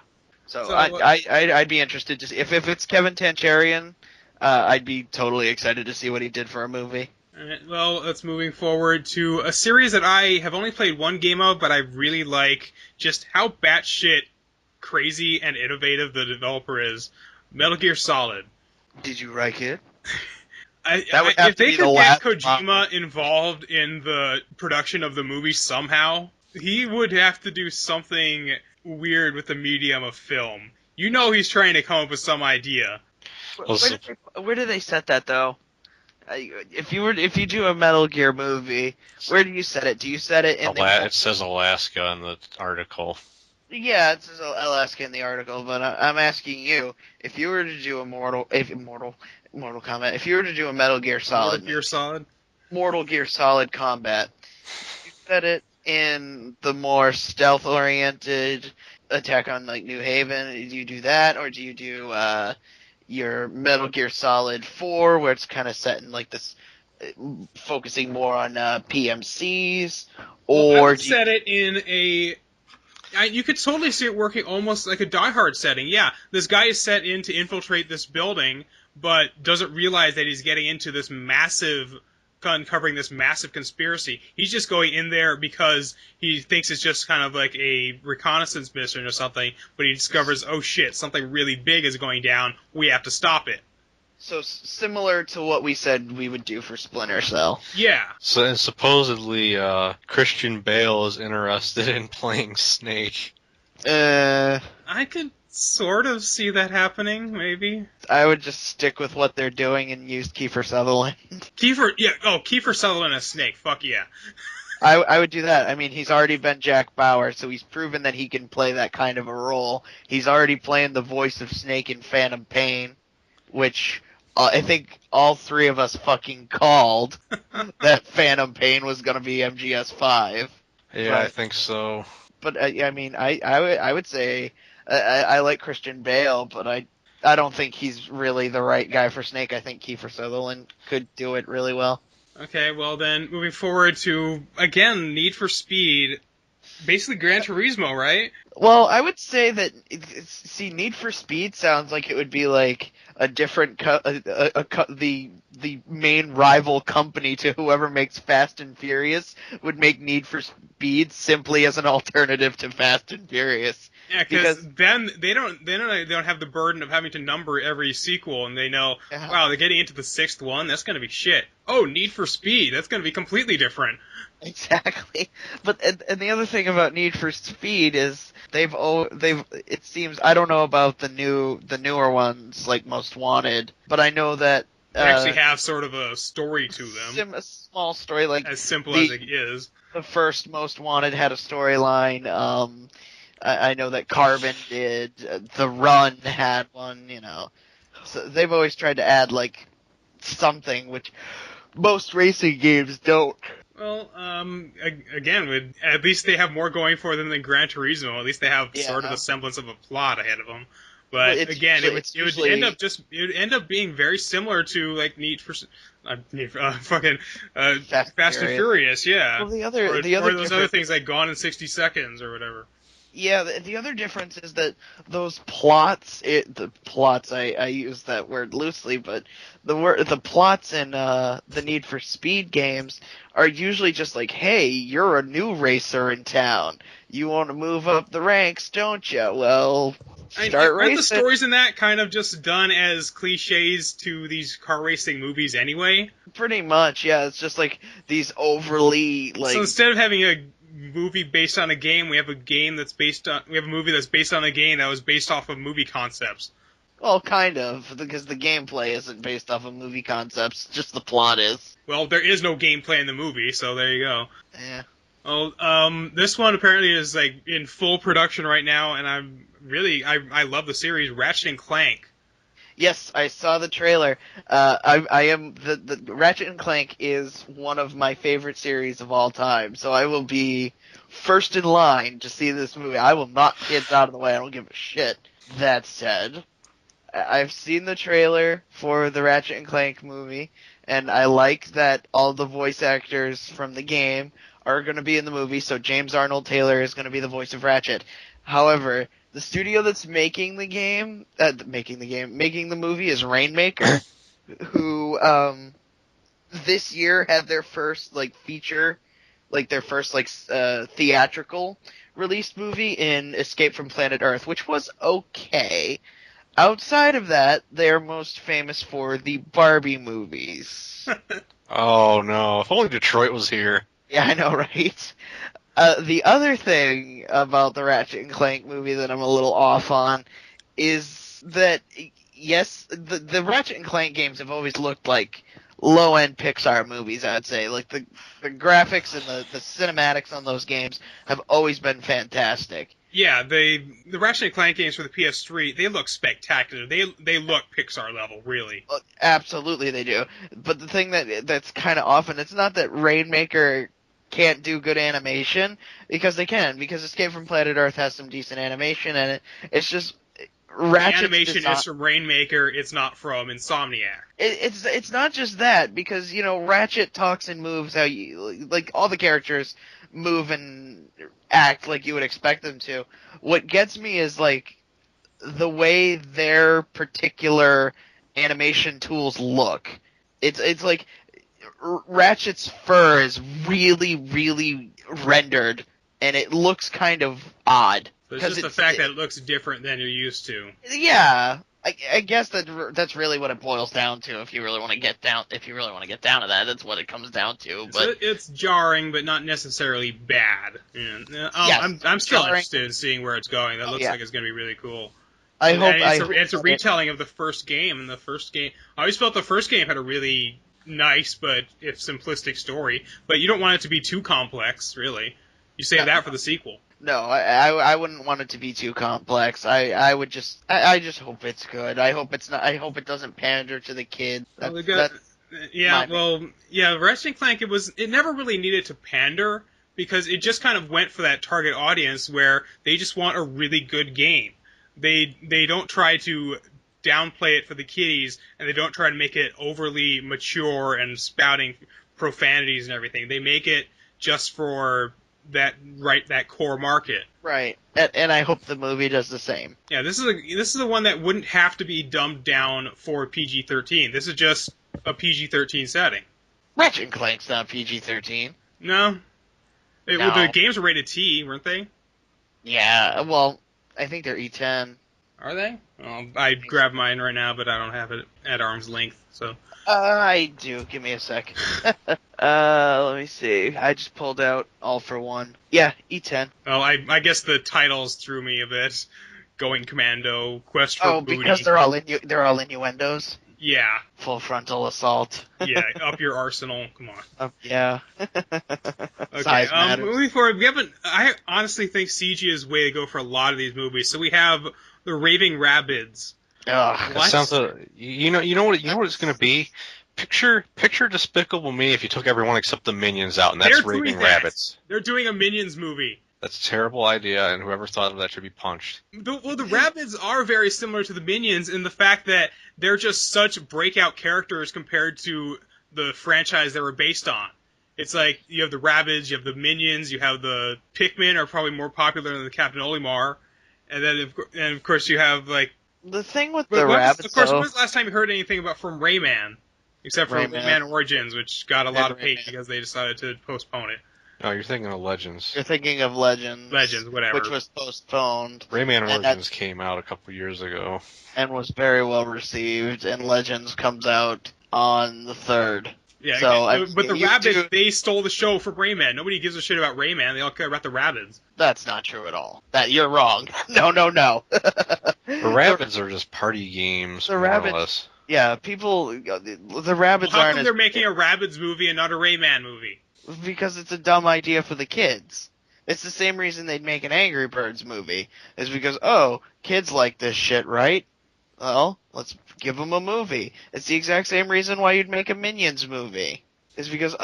So I'd be interested to see if it's Kevin Tancharian. I'd be totally excited to see what he did for a movie. Alright, well, let's moving forward to a series that I have only played one game of, but I really like just how batshit crazy and innovative the developer is. Metal Gear Solid. Did you like it? If they could get Kojima involved in the production of the movie somehow, he would have to do something weird with the medium of film. You know he's trying to come up with some idea. Where do they set that though? If you do a Metal Gear movie, where do you set it? Do you set it in It says Alaska in the article. Yeah, it says Alaska in the article, but I'm asking you, if you were to do a Mortal Kombat, if you were to do a Metal Gear Solid, Mortal Gear Solid Combat, you set it in the more stealth-oriented Attack on like New Haven. Do you do that, or do you do your Metal Gear Solid 4, where it's kind of set in like this, focusing more on PMCs, or I would set it in a... you could totally see it working almost like a Die Hard setting. Yeah, this guy is set in to infiltrate this building, but doesn't realize that he's getting into this massive... uncovering this massive conspiracy. He's just going in there because he thinks it's just kind of like a reconnaissance mission or something, but he discovers, oh shit, something really big is going down, we have to stop it. So similar to what we said we would do for Splinter Cell. Yeah. So and supposedly Christian Bale is interested in playing Snake. I could sort of see that happening, maybe. I would just stick with what they're doing and use Kiefer Sutherland. Kiefer Sutherland as Snake, fuck yeah. I would do that. I mean, he's already been Jack Bauer, so he's proven that he can play that kind of a role. He's already playing the voice of Snake in Phantom Pain, which I think all three of us fucking called that Phantom Pain was going to be MGS5. Yeah, I think so. But, I mean, I would say... I like Christian Bale, but I don't think he's really the right guy for Snake. I think Kiefer Sutherland could do it really well. Okay, well then, moving forward to, again, Need for Speed. Basically Gran Turismo, right? Well, I would say that, Need for Speed sounds like it would be like a different, the main rival company to whoever makes Fast and Furious would make Need for Speed simply as an alternative to Fast and Furious. Yeah, because then they don't have the burden of having to number every sequel, and they know, wow, they're getting into the sixth one. That's going to be shit. Oh, Need for Speed. That's going to be completely different. Exactly. But and the other thing about Need for Speed is it seems, I don't know about the newer ones like Most Wanted, but I know that they actually have sort of a story to them. A small story, like as simple as it is. The first Most Wanted had a storyline. I know that Carbon did. The Run had one, you know. So they've always tried to add, like, something, which most racing games don't. Well, again, at least they have more going for them than Gran Turismo. At least they have sort of a semblance of a plot ahead of them. But again, it would end up being very similar to like Fast and Furious, yeah. Well, or those other things like Gone in 60 Seconds or whatever. Yeah, the other difference is that those plots, the plots, I use that word loosely, but the plots in the Need for Speed games are usually just like, hey, you're a new racer in town. You want to move up the ranks, don't you? Well, start Aren't the racing. stories in that kind of just done as cliches to these car racing movies anyway? Pretty much, yeah. It's just like these overly So like, instead of having a movie based on a game, we have a movie that's based on a game that was based off of movie concepts. well, kind of, because the gameplay isn't based off of movie concepts, just the plot is. Well, there is no gameplay in the movie, so there you go. Yeah. Well, this one apparently is like in full production right now, and I love the series Ratchet and Clank. Yes, I saw the trailer. I am the Ratchet and Clank is one of my favorite series of all time, so I will be first in line to see this movie. I will knock kids out of the way. I don't give a shit. That said, I've seen the trailer for the Ratchet and Clank movie, and I like that all the voice actors from the game are going to be in the movie. So James Arnold Taylor is going to be the voice of Ratchet. However, the studio that's making the movie is Rainmaker, who this year had their first like feature, like their first like theatrical released movie in Escape from Planet Earth, which was okay. Outside of that, they are most famous for the Barbie movies. Oh no! If only Detroit was here. Yeah, I know, right? The other thing about the Ratchet and Clank movie that I'm a little off on is that, yes, the Ratchet and Clank games have always looked like low-end Pixar movies, I'd say. Like, the graphics and the cinematics on those games have always been fantastic. Yeah, the Ratchet and Clank games for the PS3, they look spectacular. They look Pixar level, really. Absolutely, they do. But the thing that's kind of often, it's not that Rainmaker can't do good animation, because they can, because Escape from Planet Earth has some decent animation in it. It's just The Ratchet's animation design. is from Rainmaker, it's not from Insomniac. It's not just that, because Ratchet talks and moves how like all the characters move and act like you would expect them to. What gets me is like the way their particular animation tools look. It's like Ratchet's fur is really, really rendered, and it looks kind of odd. So it's just the fact that it looks different than you're used to. Yeah, I guess that's really what it boils down to. If you really want to get down to that, that's what it comes down to. But So it's jarring, but not necessarily bad. Yeah. yes, I'm still jarring. interested in seeing where it's going. That looks like it's going to be really cool. I hope It's a retelling of the first game, and the first game. I always felt the first game had a really nice but if simplistic story. But you don't want it to be too complex, really. You save that for the sequel. No, I wouldn't want it to be too complex. I would just I just hope it's good. I hope it's not. I hope it doesn't pander to the kids. Well, Ratchet Ratchet and Clank, it never really needed to pander because it just kind of went for that target audience where they just want a really good game. They don't try to downplay it for the kiddies, and they don't try to make it overly mature and spouting profanities and everything. They make it just for that core market. Right, and I hope the movie does the same. Yeah, this is the one that wouldn't have to be dumbed down for PG-13. This is just a PG-13 setting. Ratchet and Clank's not PG-13. No, No. The games were rated T, weren't they? Yeah, well, I think they're E10. Are they? Well, I grabbed mine right now, but I don't have it at arm's length. So I do. Give me a sec. Let me see. I just pulled out All for One. Yeah, E10. well, I guess the titles threw me a bit. Going Commando, Quest for Oh, Booty. because they're all innuendos. Yeah, Full frontal assault. yeah. Up your arsenal. Come on. Yeah. Okay. Size matters. Moving forward, I honestly think CG is the way to go for a lot of these movies. So we have the Raving Rabbids. Ugh. What? That sounds you know what it's going to be. Picture Despicable Me if you took everyone except the minions out, and that's They're doing Raving that. Rabbits. They're doing a Minions movie. That's a terrible idea, and whoever thought of that should be punched. The Rabbids are very similar to the Minions in the fact that they're just such breakout characters compared to the franchise they were based on. It's like you have the Rabbids, you have the Minions, you have the Pikmin are probably more popular than the Captain Olimar, and then of course you have like. The thing with But the rabbits, of course, when though, was the last time you heard anything about from Rayman? Except for Rayman Rayman Origins, which got a lot and of hate Rayman. because they decided to postpone it. No, you're thinking of Legends. You're thinking of Legends. Legends, whatever. Which was postponed. Rayman And Origins came out a couple years ago. And was very well received, and Legends comes out on the 3rd. Yeah, So, but the Rabbids, they stole the show from Rayman. Nobody gives a shit about Rayman. They all care about the Rabbids. That's not true at all. You're wrong. No. The Rabbids are just party games, more or less. Yeah, people. The Rabbids How aren't. come they're making a Rabbids movie and not a Rayman movie? Because it's a dumb idea for the kids. It's the same reason they'd make an Angry Birds movie. Is because, kids like this shit, right? Well, let's give them a movie. It's the exact same reason why you'd make a Minions movie. Is because,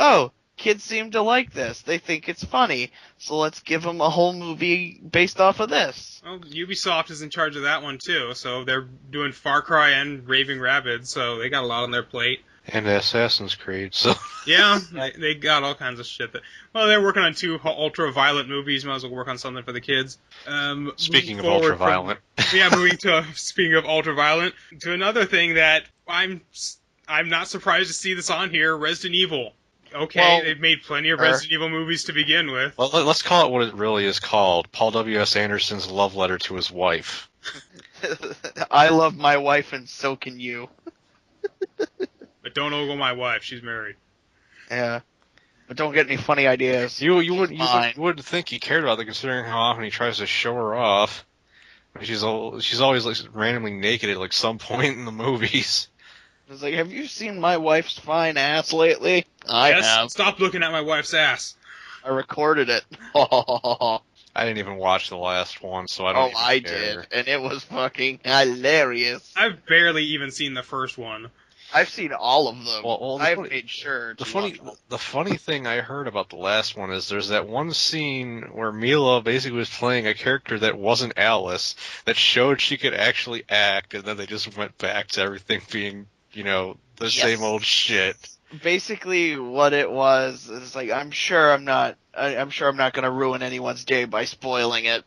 kids seem to like this. They think it's funny. So let's give them a whole movie based off of this. Well, Ubisoft is in charge of that one too, so they're doing Far Cry and Raving Rabbids, so they got a lot on their plate. And Assassin's Creed, so... Yeah, they got all kinds of shit. They're working on 2 ultra-violent movies. Might as well work on something for the kids. Speaking of ultra-violent. Speaking of ultra-violent, to another thing that I'm not surprised to see this on here, Resident Evil. Okay, well, they've made plenty of Resident Evil movies to begin with. Well, let's call it what it really is called. Paul W.S. Anderson's love letter to his wife. I love my wife and so can you. But don't ogle my wife. She's married. Yeah. But don't get any funny ideas. You wouldn't think he cared about that, considering how often he tries to show her off. She's always like randomly naked at like some point in the movies. It's like, have you seen my wife's fine ass lately? I have. Stop looking at my wife's ass. I recorded it. I didn't even watch the last one, so I don't even care. I did, and it was fucking hilarious. I've barely even seen the first one. I've seen all of them. Well, I've made sure to watch them. The funny thing I heard about the last one is there's that one scene where Mila basically was playing a character that wasn't Alice, that showed she could actually act, and then they just went back to everything being, the same old shit. Basically, what it was is like, I'm sure I'm not going to ruin anyone's day by spoiling it.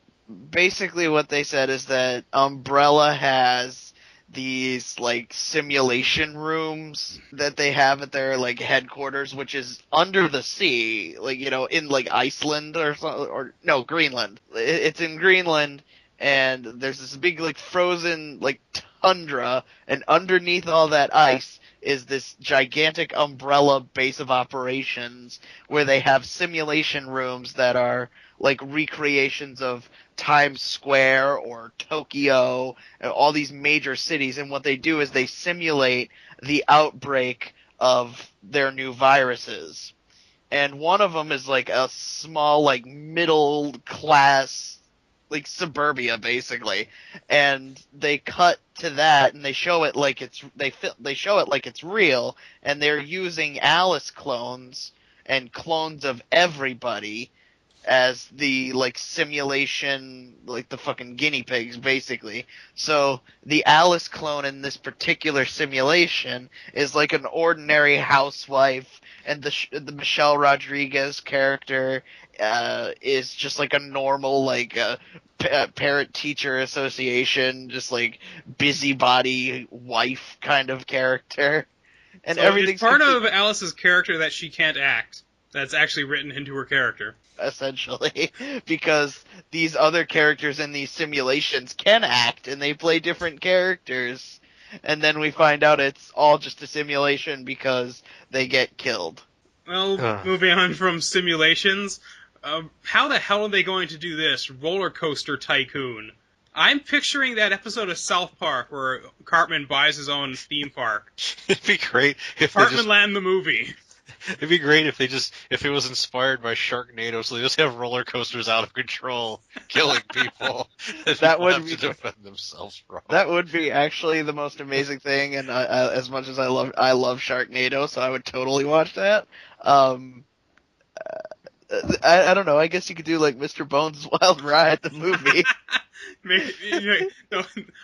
Basically, what they said is that Umbrella has these like simulation rooms that they have at their like headquarters, which is under the sea, like in like Iceland or Greenland. It's in Greenland, and there's this big like frozen like tundra, and underneath all that ice is this gigantic umbrella base of operations where they have simulation rooms that are like recreations of Times Square or Tokyo, all these major cities, and what they do is they simulate the outbreak of their new viruses. And one of them is like a small, like middle class, like suburbia, basically. And they cut to that, and they show it like they show it like it's real, and they're using Alice clones and clones of everybody as the like simulation, like the fucking guinea pigs, basically. So the Alice clone in this particular simulation is like an ordinary housewife, and the Michelle Rodriguez character is just like a normal like parent teacher association, just like busybody wife kind of character. And so everything's it's part of Alice's character that she can't act. That's actually written into her character. Essentially, because these other characters in these simulations can act, and they play different characters, and then we find out it's all just a simulation because they get killed. Well, moving on from simulations, how the hell are they going to do this? Roller Coaster Tycoon. I'm picturing that episode of South Park where Cartman buys his own theme park. It'd be great if Cartman Land the movie. It'd be great if it was inspired by Sharknado, so they just have roller coasters out of control, killing people. That would be to defend themselves from. That would be actually the most amazing thing, and as much as I love Sharknado, so I would totally watch that. I don't know. I guess you could do like Mr. Bones' Wild Ride, the movie.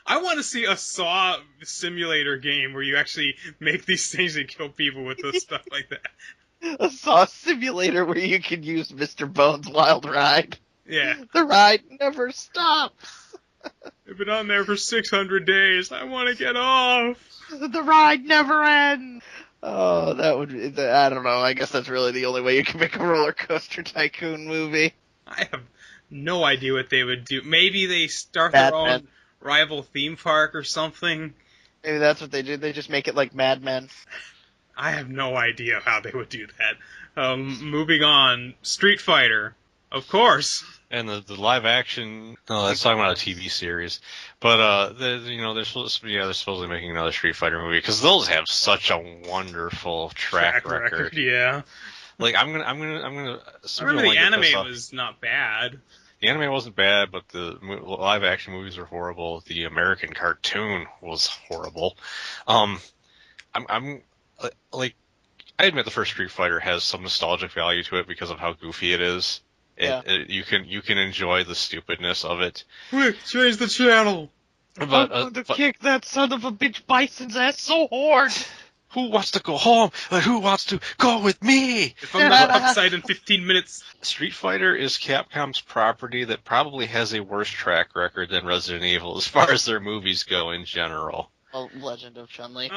I want to see a Saw simulator game where you actually make these things and kill people with this stuff like that. A sauce simulator where you can use Mr. Bones' Wild Ride. Yeah. The ride never stops. I've been on there for 600 days. I want to get off. The ride never ends. Oh, that would be, I don't know. I guess that's really the only way you can make a roller coaster tycoon movie. I have no idea what they would do. Maybe they start their own rival theme park or something. Maybe that's what they do. They just make it like Mad Men. I have no idea how they would do that. Moving on, Street Fighter, of course. And the live action, no, that's talking about a TV series. But they're supposedly making another Street Fighter movie because those have such a wonderful track record. Yeah. Like I'm gonna. I remember the anime was not bad. The anime wasn't bad, but the live action movies were horrible. The American cartoon was horrible. Like, I admit the first Street Fighter has some nostalgic value to it because of how goofy it is. You can enjoy the stupidness of it. Quick, change the channel. But, I'm going to kick that son of a bitch Bison's ass so hard. Who wants to go home? Who wants to go with me? If I'm not upside in 15 minutes. Street Fighter is Capcom's property that probably has a worse track record than Resident Evil as far as their movies go in general. Well, Legend of Chun-Li.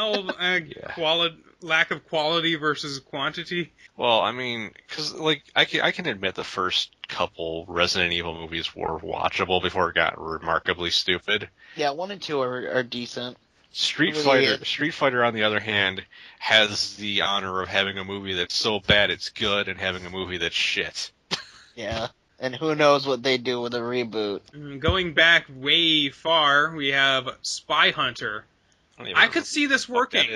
Lack of quality versus quantity. Well, I mean, because I can admit the first couple Resident Evil movies were watchable before it got remarkably stupid. Yeah, 1 and 2 are decent. Street Fighter, on the other hand, has the honor of having a movie that's so bad it's good and having a movie that's shit. Yeah, and who knows what they do with a reboot. Going back way far, we have Spy Hunter. I could see this working.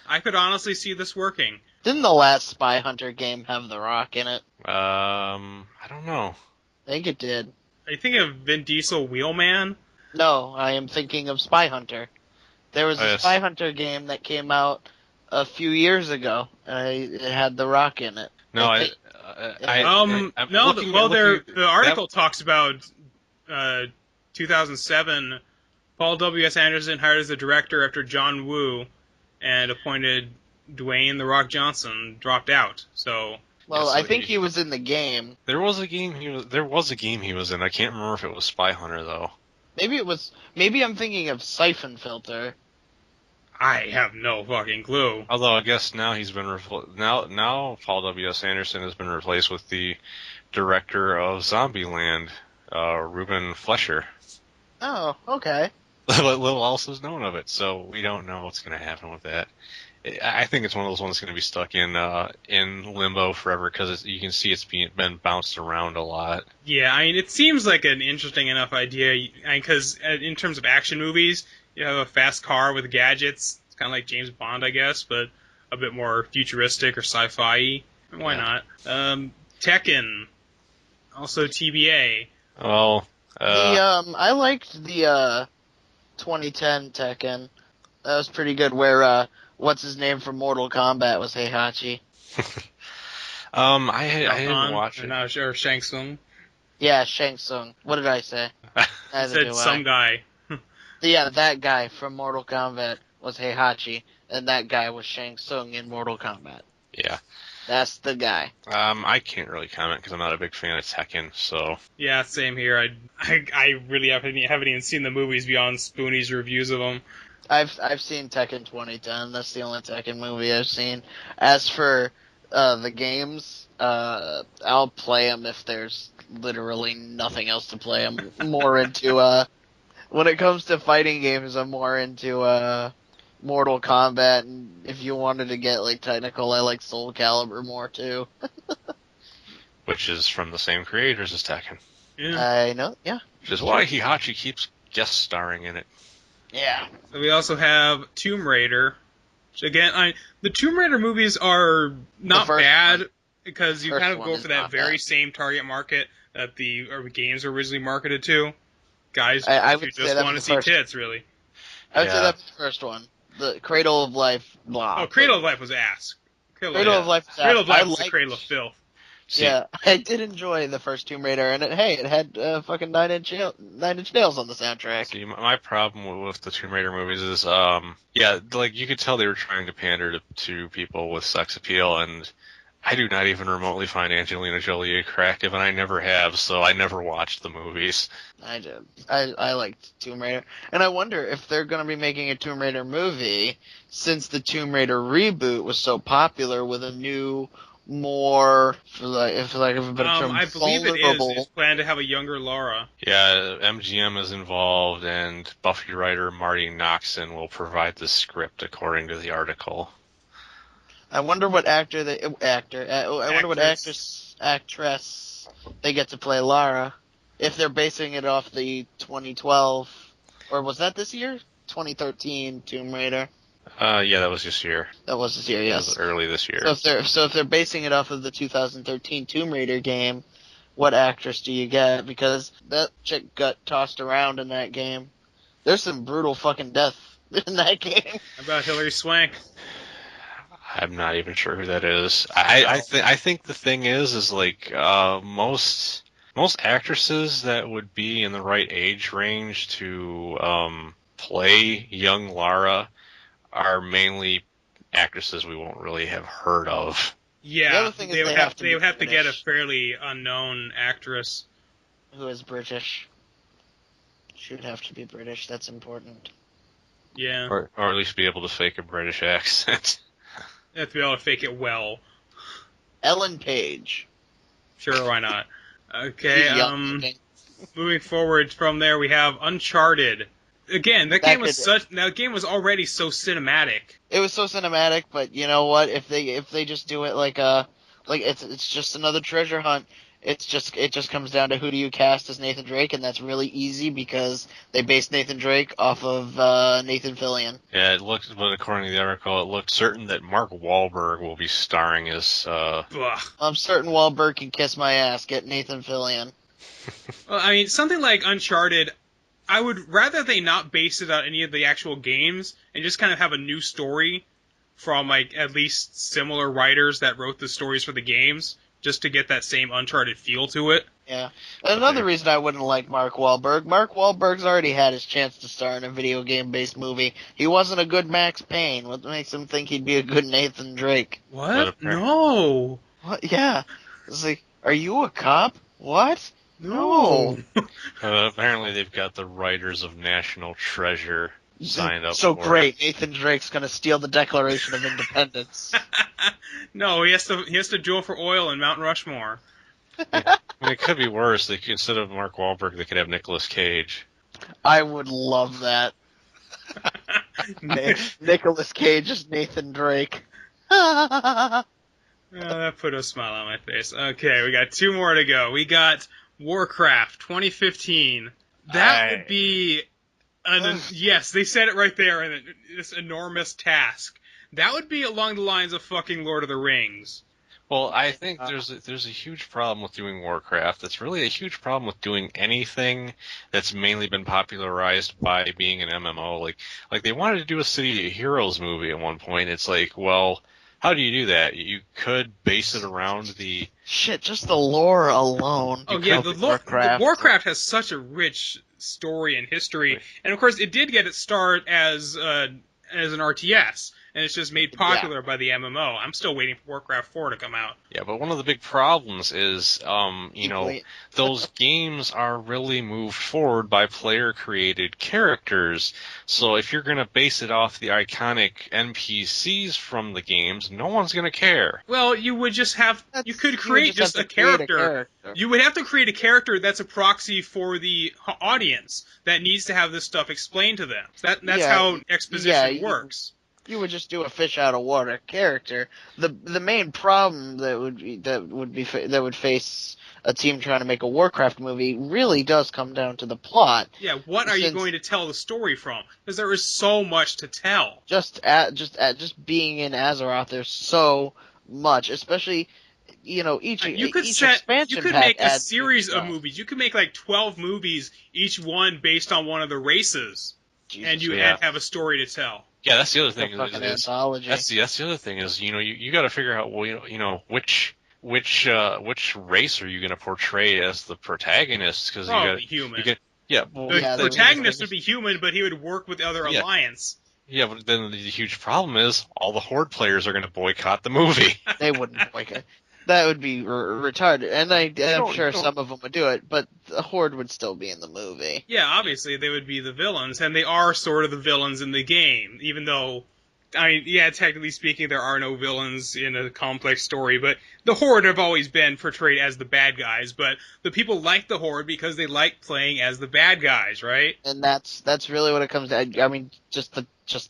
I could honestly see this working. Didn't the last Spy Hunter game have The Rock in it? I don't know. I think it did. Are you thinking of Vin Diesel Wheelman? No, I am thinking of Spy Hunter. There was a Spy Hunter game that came out a few years ago. It had The Rock in it. No, the article talks about 2007. Paul W.S. Anderson hired as the director after John Woo, and appointed Dwayne "The Rock" Johnson dropped out. So. Well, I think he was in the game. There was a game he was in. I can't remember if it was Spy Hunter though. Maybe I'm thinking of Siphon Filter. I have no fucking clue. Although I guess now he's been now Paul W.S. Anderson has been replaced with the director of Zombieland, Ruben Fleischer. Oh, okay. Little else is known of it, so we don't know what's going to happen with that. I think it's one of those ones that's going to be stuck in limbo forever because you can see it's been bounced around a lot. Yeah, I mean, it seems like an interesting enough idea because in terms of action movies, you have a fast car with gadgets. It's kind of like James Bond, I guess, but a bit more futuristic or sci-fi. Why not? Tekken, also TBA. Oh, I liked the 2010 Tekken. That was pretty good. Where what's his name from Mortal Kombat was Heihachi. I didn't watch it. Or Shang Tsung. Yeah, Shang Tsung. What did I say? I said some guy. Yeah, that guy from Mortal Kombat was Heihachi, and that guy was Shang Tsung in Mortal Kombat. Yeah. That's the guy. I can't really comment because I'm not a big fan of Tekken, so. Yeah, same here. I really haven't even seen the movies beyond Spoonie's reviews of them. I've seen Tekken 2010. That's the only Tekken movie I've seen. As for the games, I'll play them if there's literally nothing else to play. I'm more into when it comes to fighting games, I'm more into Mortal Kombat, and if you wanted to get like technical, I like Soul Calibur more too. Which is from the same creators as Tekken. Yeah. I know, yeah. Which is why Heihachi keeps guest starring in it. Yeah. So we also have Tomb Raider. Which again, the Tomb Raider movies are not bad because you kind of go for that very same target market that the games were originally marketed to. Guys, if you just want to see tits, really. I would say that's the first one. The Cradle of Life, blah. Oh, Cradle of Life was ass. Cradle of Life was the Cradle of Filth. See, Yeah, I did enjoy the first Tomb Raider, and it had fucking Nine Inch Nails on the soundtrack. See, my problem with the Tomb Raider movies is, yeah, like you could tell they were trying to pander to people with sex appeal, and I do not even remotely find Angelina Jolie attractive, and I never have, so I never watched the movies. I did. I liked Tomb Raider, and I wonder if they're going to be making a Tomb Raider movie since the Tomb Raider reboot was so popular with a new, more, for lack of a better term, I believe it is. It's planned to have a younger Lara. Yeah, MGM is involved, and Buffy writer Marty Noxon will provide the script, according to the article. I wonder what I wonder what actress they get to play Lara. If they're basing it off the 2012, or was that this year? 2013 Tomb Raider. Yeah, that was this year. That was this year, That yes. was early this year. So if they're basing it off of the 2013 Tomb Raider game, what actress do you get? Because that chick got tossed around in that game. There's some brutal fucking death in that game. How about Hilary Swank? I'm not even sure who that is. I think the thing is like most actresses that would be in the right age range to play young Lara are mainly actresses we won't really have heard of. The other Yeah, thing they is would have to get a British. fairly unknown actress. Who is British. She would have to be British, that's important. Yeah, Or at least be able to fake a British accent. they have to be able to fake it well. Ellen Page. Sure, why not? Okay, She's young looking. moving forward from there, we have Uncharted. Again, that game was already so cinematic. It was so cinematic, but you know what? If they just do it like it's just another treasure hunt. It just comes down to who do you cast as Nathan Drake, and that's really easy because they based Nathan Drake off of Nathan Fillion. Yeah, but according to the article, it looked certain that Mark Wahlberg will be starring as. Ugh. I'm certain Wahlberg can kiss my ass. Get Nathan Fillion. Well, I mean, something like Uncharted, I would rather they not base it on any of the actual games and just kind of have a new story from like at least similar writers that wrote the stories for the games, just to get that same Uncharted feel to it. Yeah. Another reason I wouldn't like Mark Wahlberg. Mark Wahlberg's already had his chance to star in a video game-based movie. He wasn't a good Max Payne. What makes him think he'd be a good Nathan Drake? What? No. What? Yeah. It's like, are you a cop? What? No. Apparently, they've got the writers of National Treasure signed up. So for great. Nathan Drake's gonna steal the Declaration of Independence. No, he has to duel for oil in Mount Rushmore. I mean, it could be worse. Instead of Mark Wahlberg, they could have Nicolas Cage. I would love that. Nicolas Cage is Nathan Drake. Oh, that put a smile on my face. Okay, we got two more to go. We got Warcraft 2015. That would be yes, they said it right there, and this enormous task. That would be along the lines of fucking Lord of the Rings. Well, I think there's a huge problem with doing Warcraft. It's really a huge problem with doing anything that's mainly been popularized by being an MMO. Like they wanted to do a City of Heroes movie at one point. It's like, well, how do you do that? You could base it around the Shit, just the lore alone. Oh yeah, the Warcraft has such a rich story and history, and of course it did get its start as an RTS. And it's just made popular by the MMO. I'm still waiting for Warcraft 4 to come out. Yeah, but one of the big problems is, those games are really moved forward by player-created characters. So if you're going to base it off the iconic NPCs from the games, no one's going to care. Well, you would just have... You could create just a character. You would have to create a character that's a proxy for the audience that needs to have this stuff explained to them. That's how exposition works. You would just do a fish out of water character. The main problem that would face a team trying to make a Warcraft movie really does come down to the plot. Yeah, what are you going to tell the story from? Because there is so much to tell. Just being in Azeroth, there's so much, especially each expansion you could pack make a adds series stuff. of movies. You could make like 12 movies, each one based on one of the races, and have a story to tell. Yeah, that's the other thing. Fucking anthology. That's the other thing is you got to figure out which which race are you going to portray as the protagonist? Because Probably human. Well, The Yeah, protagonist would be human, but he would work with the other alliance. Yeah, but then the huge problem is all the Horde players are going to boycott the movie. They wouldn't boycott. That would be retarded, and I'm sure some of them would do it, but the Horde would still be in the movie. Yeah, obviously they would be the villains, and they are sort of the villains in the game, even though, I mean, yeah, technically speaking, there are no villains in a complex story, but the Horde have always been portrayed as the bad guys, but the people like the Horde because they like playing as the bad guys, right? And that's really what it comes to. I mean, just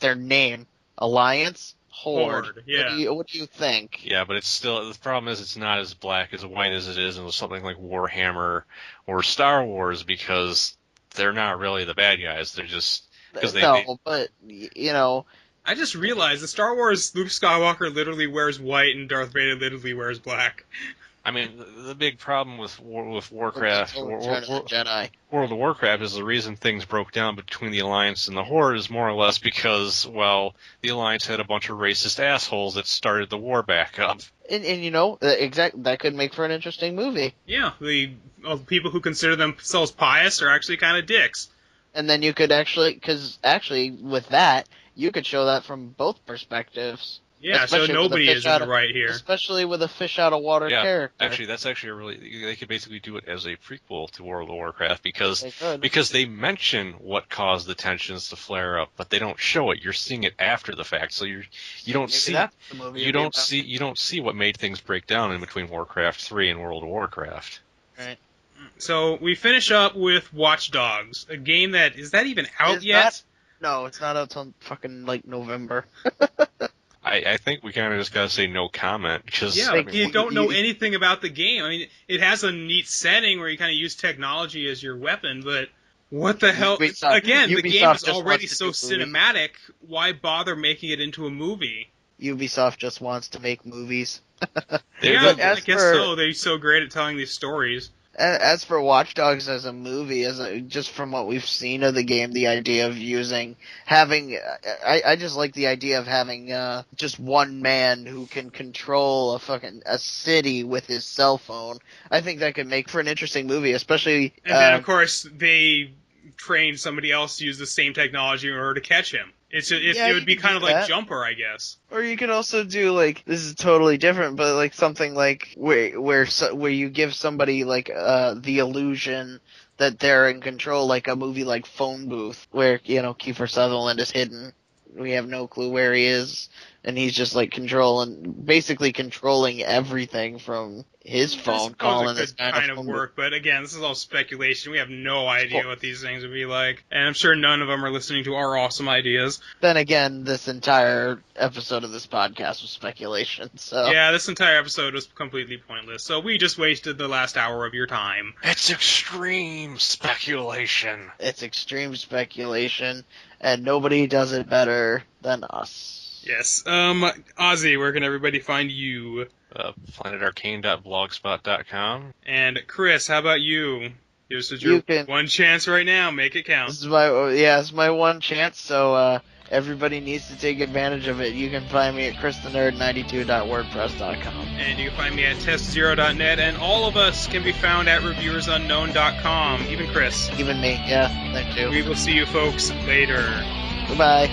their name, Alliance, Horde. Yeah. What do you think? Yeah, but it's still, the problem is it's not as black as white as it is in something like Warhammer or Star Wars, because they're not really the bad guys. They're just because but you know. I just realized that Star Wars Luke Skywalker literally wears white and Darth Vader literally wears black. I mean, the big problem with Warcraft, Jedi. World of Warcraft, is the reason things broke down between the Alliance and the Horde is more or less because, well, the Alliance had a bunch of racist assholes that started the war back up. And you know, that could make for an interesting movie. Yeah, the people who consider themselves pious are actually kind of dicks. And then you could actually with that, you could show that from both perspectives. Yeah, especially so nobody is in the right here. Especially with a fish out of water character. Actually, that's actually they could basically do it as a prequel to World of Warcraft because they mention what caused the tensions to flare up, but they don't show it. You're seeing it after the fact, so you don't see what made things break down in between Warcraft 3 and World of Warcraft. Right. So we finish up with Watch Dogs, a game is that even out yet? No, it's not out till fucking November. I think we kind of just gotta say no comment because you don't know anything about the game. I mean, it has a neat setting where you kind of use technology as your weapon, but what the hell? Again, the game is already so cinematic. Why bother making it into a movie? Ubisoft just wants to make movies. Yeah, I guess so. They're so great at telling these stories. As for Watch Dogs as a movie, just from what we've seen of the game, the idea of I just like the idea of having just one man who can control a city with his cell phone. I think that could make for an interesting movie, especially. And then of course they trained somebody else to use the same technology in order to catch him. It would be kind of like Jumper, I guess. Or you could also do this is totally different, but something like where you give somebody the illusion that they're in control, like a movie like Phone Booth, where Kiefer Sutherland is hidden. We have no clue where he is, and he's just basically controlling everything from his phone. Calling this kind of work, but again, this is all speculation. We have no idea what these things would be like, and I'm sure none of them are listening to our awesome ideas. Then again, this entire episode of this podcast was speculation. So yeah, this entire episode was completely pointless. So we just wasted the last hour of your time. It's extreme speculation. It's extreme speculation, and nobody does it better than us. Yes. Ozzie, where can everybody find you? PlanetArcane.blogspot.com. And Chris, how about you? This is your one chance right now. Make it count. This is my one chance. So everybody needs to take advantage of it. You can find me at christhenerd92.wordpress.com. And you can find me at TestZero.net. And all of us can be found at reviewersunknown.com. Even Chris. Even me. Yeah. That too. We will see you folks later. Goodbye.